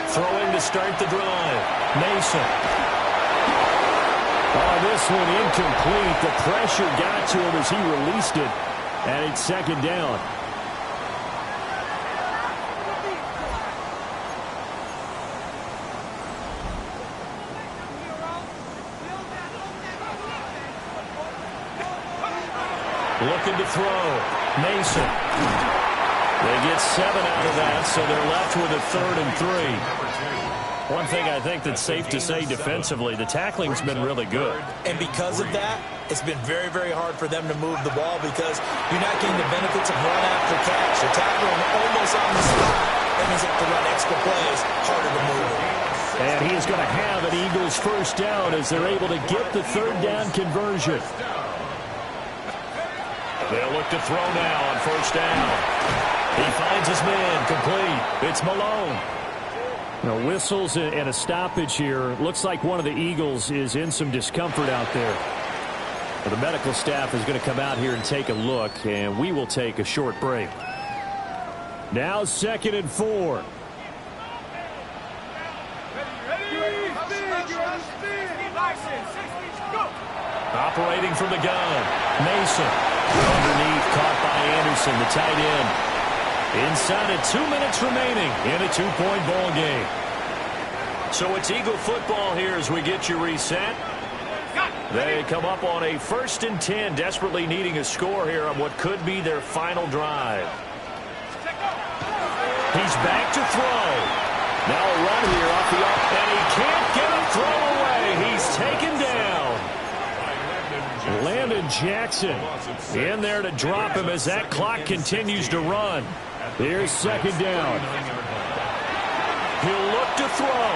Throwing to start the drive. Mason. Oh, this one incomplete. The pressure got to him as he released it. And it's 2nd down. Looking to throw. Mason. They get 7 out of that, so they're left with a 3rd and 3. One thing I think that's safe to say defensively, the tackling's been really good. And because of that, it's been very, very hard for them to move the ball because you're not getting the benefits of run after catch. You're tackling almost on the spot. That means they have to run extra plays, harder to move. And he is going to have an Eagles first down as they're able to get the 3rd down conversion. They'll look to throw now on first down. He finds his man complete. It's Malone. No whistles and a stoppage here. Looks like one of the Eagles is in some discomfort out there. Well, the medical staff is going to come out here and take a look, and we will take a short break. Now 2nd and 4. Operating from the gun. Mason. Underneath, caught by Anderson, the tight end. Inside of 2 minutes remaining in a 2-point ball game. So it's Eagle football here as we get you reset. They come up on a 1st and 10, desperately needing a score here on what could be their final drive. He's back to throw. Now a run here off the up, and he can't get a throw away. He's taken down. Landon Jackson in there to drop him as that clock continues to run. Here's 2nd down. He'll look to throw.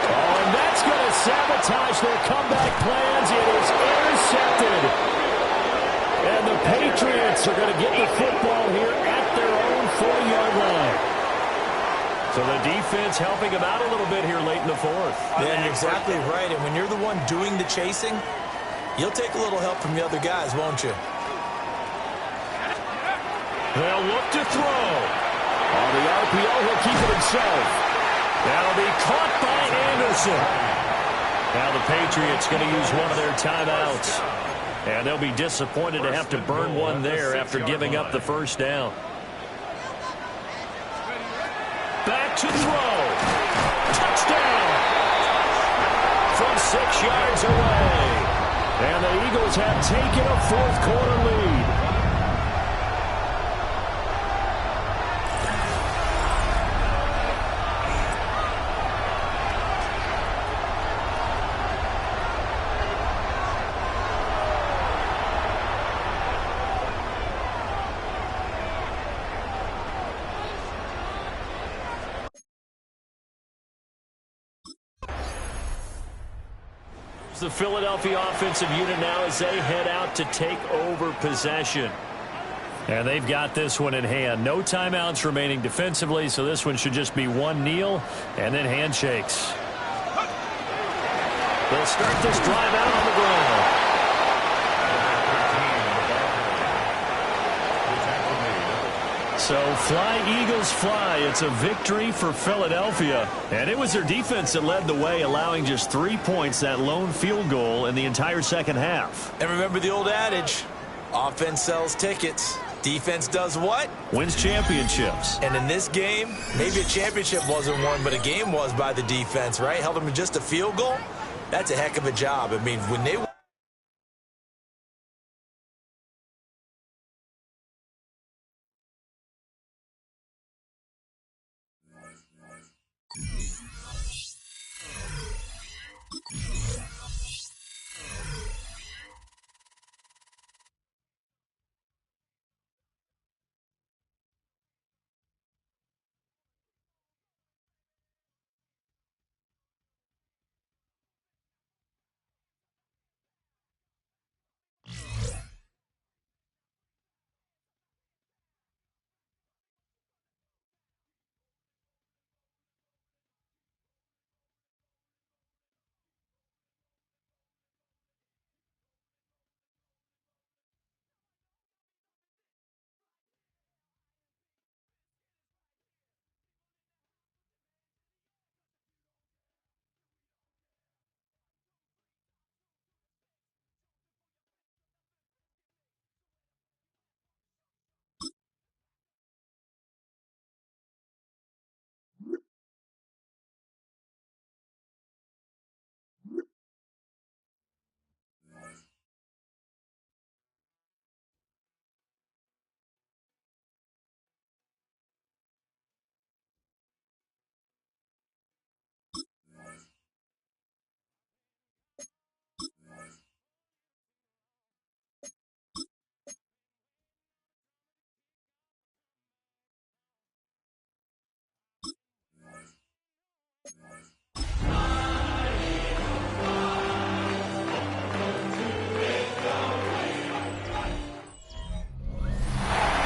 Oh, and that's going to sabotage their comeback plans. It is intercepted. And the Patriots are going to get the football here at their own 4-yard line. So the defense helping them out a little bit here late in the 4th. Yeah, you're exactly right. And when you're the one doing the chasing, you'll take a little help from the other guys, won't you? They'll look to throw. On the RPO, he'll keep it himself. That'll be caught by Anderson. Now the Patriots going to use one of their timeouts. And they'll be disappointed to have to burn one there after giving up the 1st down. Back to throw. Touchdown. From 6 yards away. And the Eagles have taken a 4th quarter lead. The Philadelphia offensive unit now as they head out to take over possession. And they've got this one in hand. No timeouts remaining defensively, so this one should just be one kneel and then handshakes. They'll start this drive out on the ground. So fly, Eagles, fly. It's a victory for Philadelphia. And it was their defense that led the way, allowing just 3 points, that lone field goal in the entire second half. And remember the old adage, offense sells tickets. Defense does what? Wins championships. And in this game, maybe a championship wasn't won, but a game was by the defense, right? Held them to just a field goal. That's a heck of a job. I mean, when they...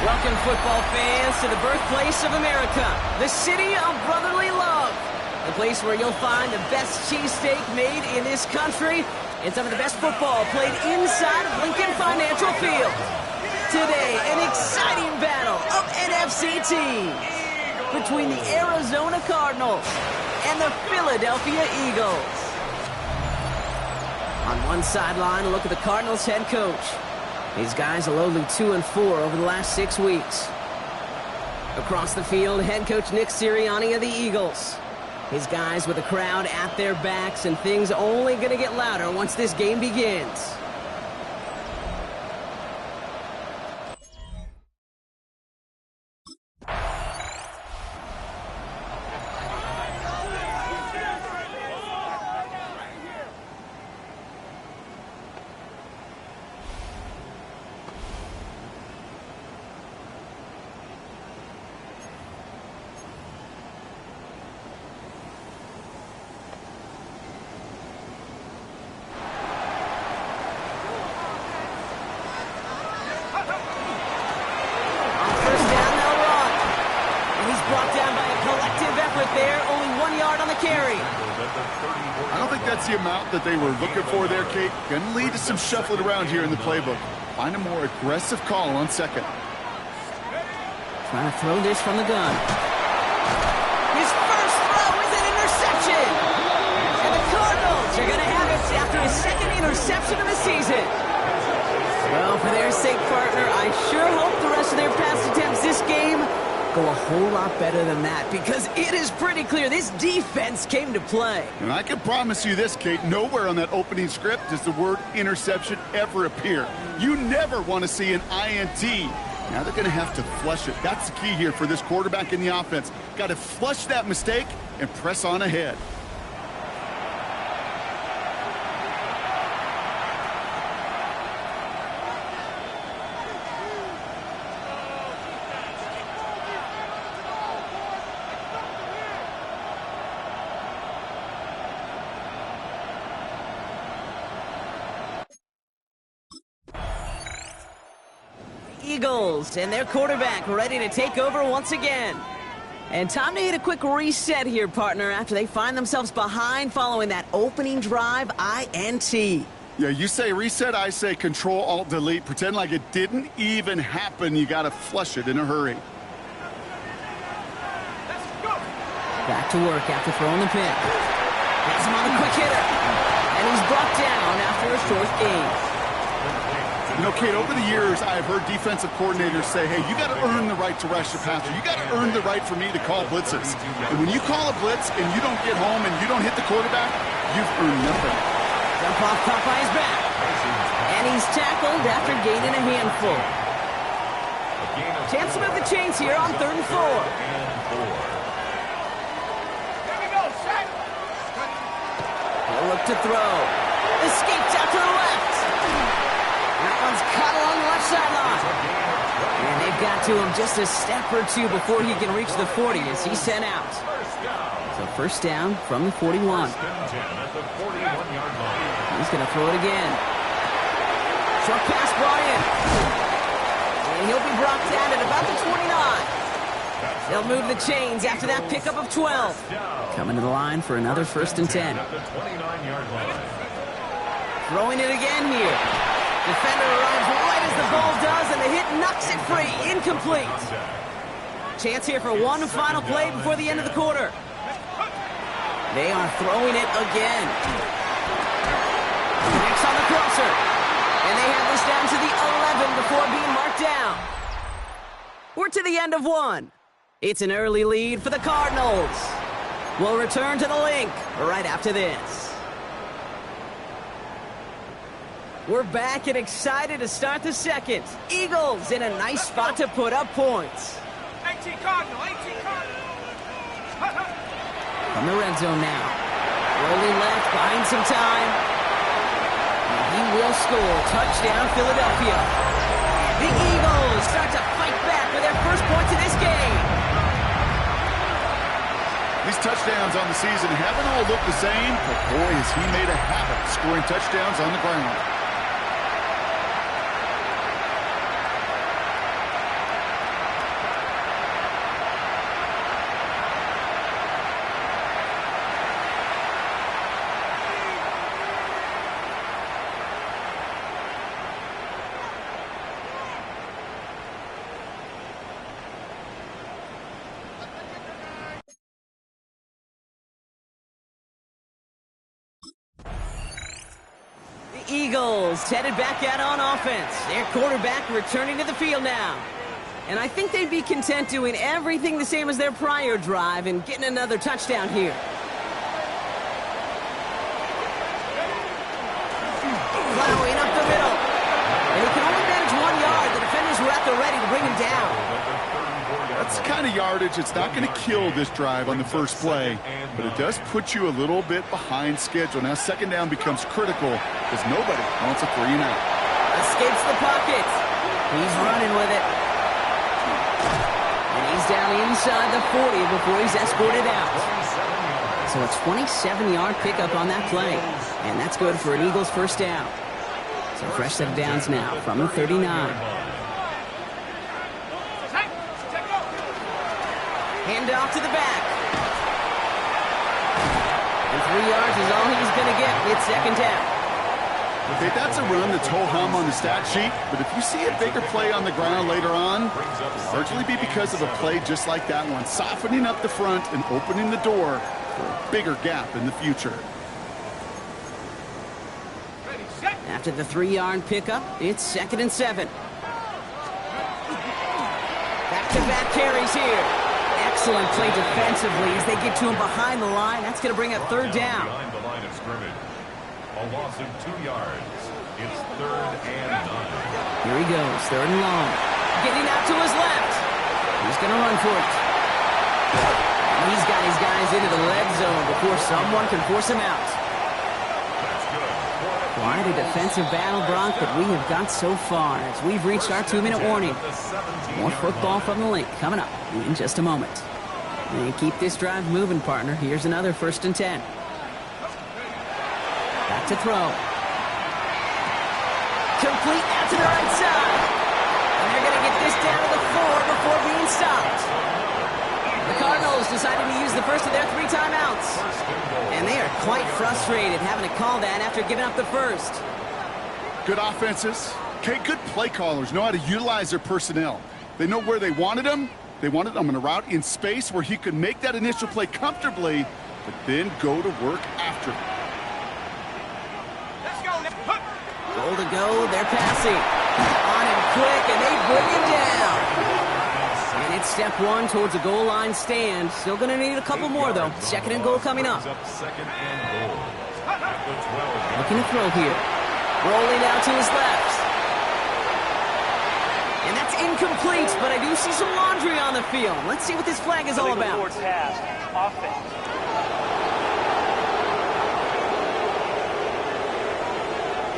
Welcome, football fans, to the birthplace of America, the city of brotherly love. place where you'll find the best cheesesteak made in this country and some of the best football played inside of Lincoln Financial Field. Today, an exciting battle of NFC teams between the Arizona Cardinals and the Philadelphia Eagles. On one sideline, a look at the Cardinals head coach. These guys are lowly 2-4 over the last 6 weeks. Across the field, head coach Nick Sirianni of the Eagles. His guys with the crowd at their backs, and things only going to get louder once this game begins. The amount that they were looking for there, Kate. Going to lead to some shuffling around here in the playbook. Find a more aggressive call on second. Trying to throw this from the gun. His first throw is an interception. And the Cardinals are going to have it after his second interception of the season. Well, for their sake, partner, I sure hope the rest of their pass attempts this game go a whole lot better than that, because it is pretty clear this defense came to play. And I can promise you this, Kate, nowhere on that opening script does the word interception ever appear. You never want to see an INT. Now they're going to have to flush it. That's the key here for this quarterback in the offense. Got to flush that mistake and press on ahead. Eagles and their quarterback ready to take over once again. And time to hit a quick reset here, partner, after they find themselves behind following that opening drive INT. Yeah, you say reset, I say Control-Alt-Delete. Pretend like it didn't even happen. You got to flush it in a hurry. Back to work after throwing the pick. Has him on a quick hitter. And he's brought down after a short gain. You know, Kate, over the years, I've heard defensive coordinators say, hey, you got to earn the right to rush the passer. You got to earn the right for me to call blitzes. And when you call a blitz and you don't get home and you don't hit the quarterback, you've earned nothing. Jump off Popeye's back. And he's tackled after gaining a handful. Chance to move the chains here on 3rd and 4. A look to throw. Escapes out to the left. That one's caught along the left sideline. And they've got to him just a step or two before he can reach the 40 as he's sent out. So first down from the 41. He's going to throw it again. Short pass brought in. And he'll be brought down at about the 29. They'll move the chains after that pickup of 12. Coming to the line for another 1st and 10. Throwing it again here. Defender arrives right as the ball does, and the hit knocks it free. Incomplete. Chance here for one final play before the end of the quarter. They are throwing it again. Next on the crosser. And they have this down to the 11 before being marked down. We're to the end of one. It's an early lead for the Cardinals. We'll return to the link right after this. We're back and excited to start the second. Eagles in a nice spot to put up points. 18 Cardinal, 18 Cardinal. From the red zone now. Rolling left, buying some time. And he will score. Touchdown, Philadelphia. The Eagles start to fight back with their first points in this game. These touchdowns on the season haven't all looked the same, but boy, has he made a habit of scoring touchdowns on the ground. Eagles headed back out on offense. Their quarterback returning to the field now. And I think they'd be content doing everything the same as their prior drive and getting another touchdown here. Plowing up the middle. And he can only manage 1 yard. The defenders were at the ready to bring him down. That's the kind of yardage. It's not going to kill this drive on the first play, but it does put you a little bit behind schedule. Now second down becomes critical because nobody wants a 3-and-out. Escapes the pocket. He's running with it. And he's down inside the 40 before he's escorted out. So a 27-yard pickup on that play. And that's good for an Eagles first down. So fresh set of downs now from the 39. Hand off to the back. And 3 yards is all he's going to get. It's second down. Okay, that's a run that's ho-hum on the stat sheet, but if you see a bigger play on the ground later on, it'll largely be because of a play just like that one, softening up the front and opening the door for a bigger gap in the future. After the 3-yard pickup, it's 2nd and 7. Back-to-back carries here. Excellent play defensively as they get to him behind the line. That's going to bring up third down. Behind the line of scrimmage. A loss of 2 yards. It's 3rd and 9. Here he goes, 3rd and long. Getting out to his left. He's going to run for it. And he's got his guys into the red zone before someone can force him out. Quite a defensive battle, Brock, that we have got so far as we've reached our 2-minute warning. More football from the link coming up in just a moment. And keep this drive moving, partner. Here's another 1st and 10. Back to throw. Complete out to the right side. And they're going to get this down to the 4 before being stopped. The Cardinals decided to use the first of their 3 timeouts. And they are quite frustrated having to call that after giving up the first. Good offenses. Okay, good play callers know how to utilize their personnel. They know where they wanted him. They wanted him on a route in space where he could make that initial play comfortably, but then go to work after. Goal to go, they're passing. On him quick, and they bring him down. And it's step 1 towards a goal line stand. Still going to need a couple more, though. 2nd and goal coming up. Looking to throw here. Rolling out to his left. And that's incomplete, but I do see some laundry on the field. Let's see what this flag is all about. Pass. Offense.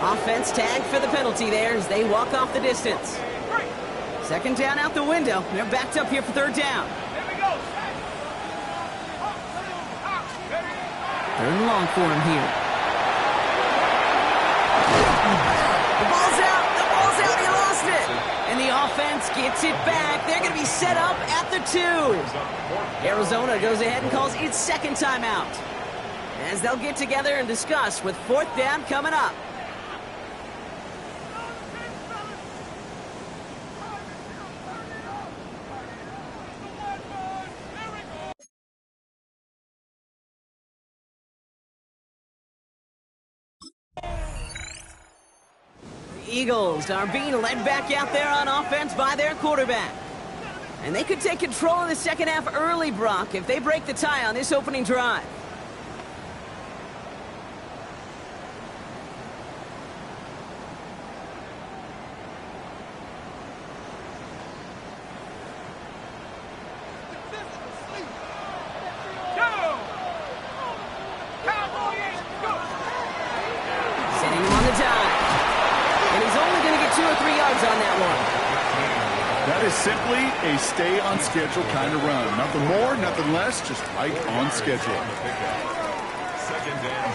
Offense tagged for the penalty there as they walk off the distance. 2nd down out the window. They're backed up here for 3rd down. 3rd and long for him here. The ball's out. The ball's out. He lost it. And the offense gets it back. They're going to be set up at the 2. Arizona goes ahead and calls its 2nd timeout, as they'll get together and discuss with 4th down coming up. Eagles are being led back out there on offense by their quarterback. And they could take control of the second half early, Brock, if they break the tie on this opening drive. Setting him on the dive. And he's only going to get 2 or 3 yards on that one. That is simply a stay on schedule kind of run. Nothing more, nothing less, just right on schedule. 2nd and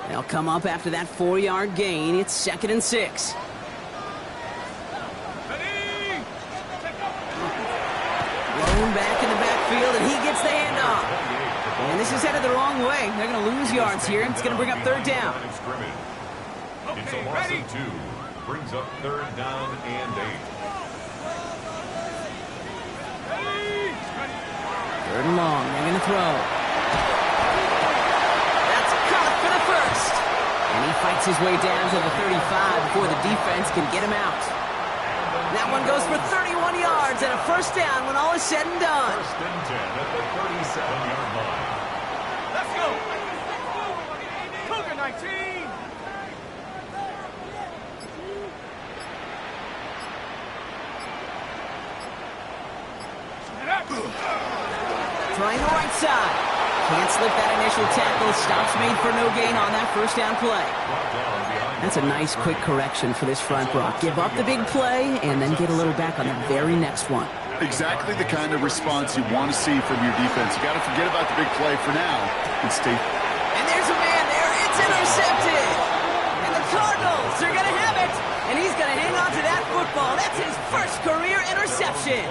6. They'll come up after that 4-yard gain. It's 2nd and 6. Blown back in the backfield, and he gets the handoff. And this is headed the wrong way. They're going to lose yards here. It's going to bring up 3rd down. It's a loss of 2. Brings up 3rd down and 8. 3rd and long. They're going to throw. Fights his way down to the 35 before the defense can get him out. That one goes for 31 yards and a first down when all is said and done. First and 10 at the 37-yard line. Let's go. Cougar 19. Trying the right side. Can't slip that initial tackle. Stops made for no gain on that first down play. That's a nice quick correction for this front, Brock. Give up the big play and then get a little back on the very next one. Exactly the kind of response you want to see from your defense. You got to forget about the big play for now and stay. And there's a man there. It's intercepted. And the Cardinals are going to have it. And he's going to hang on to that football. That's his first career interception.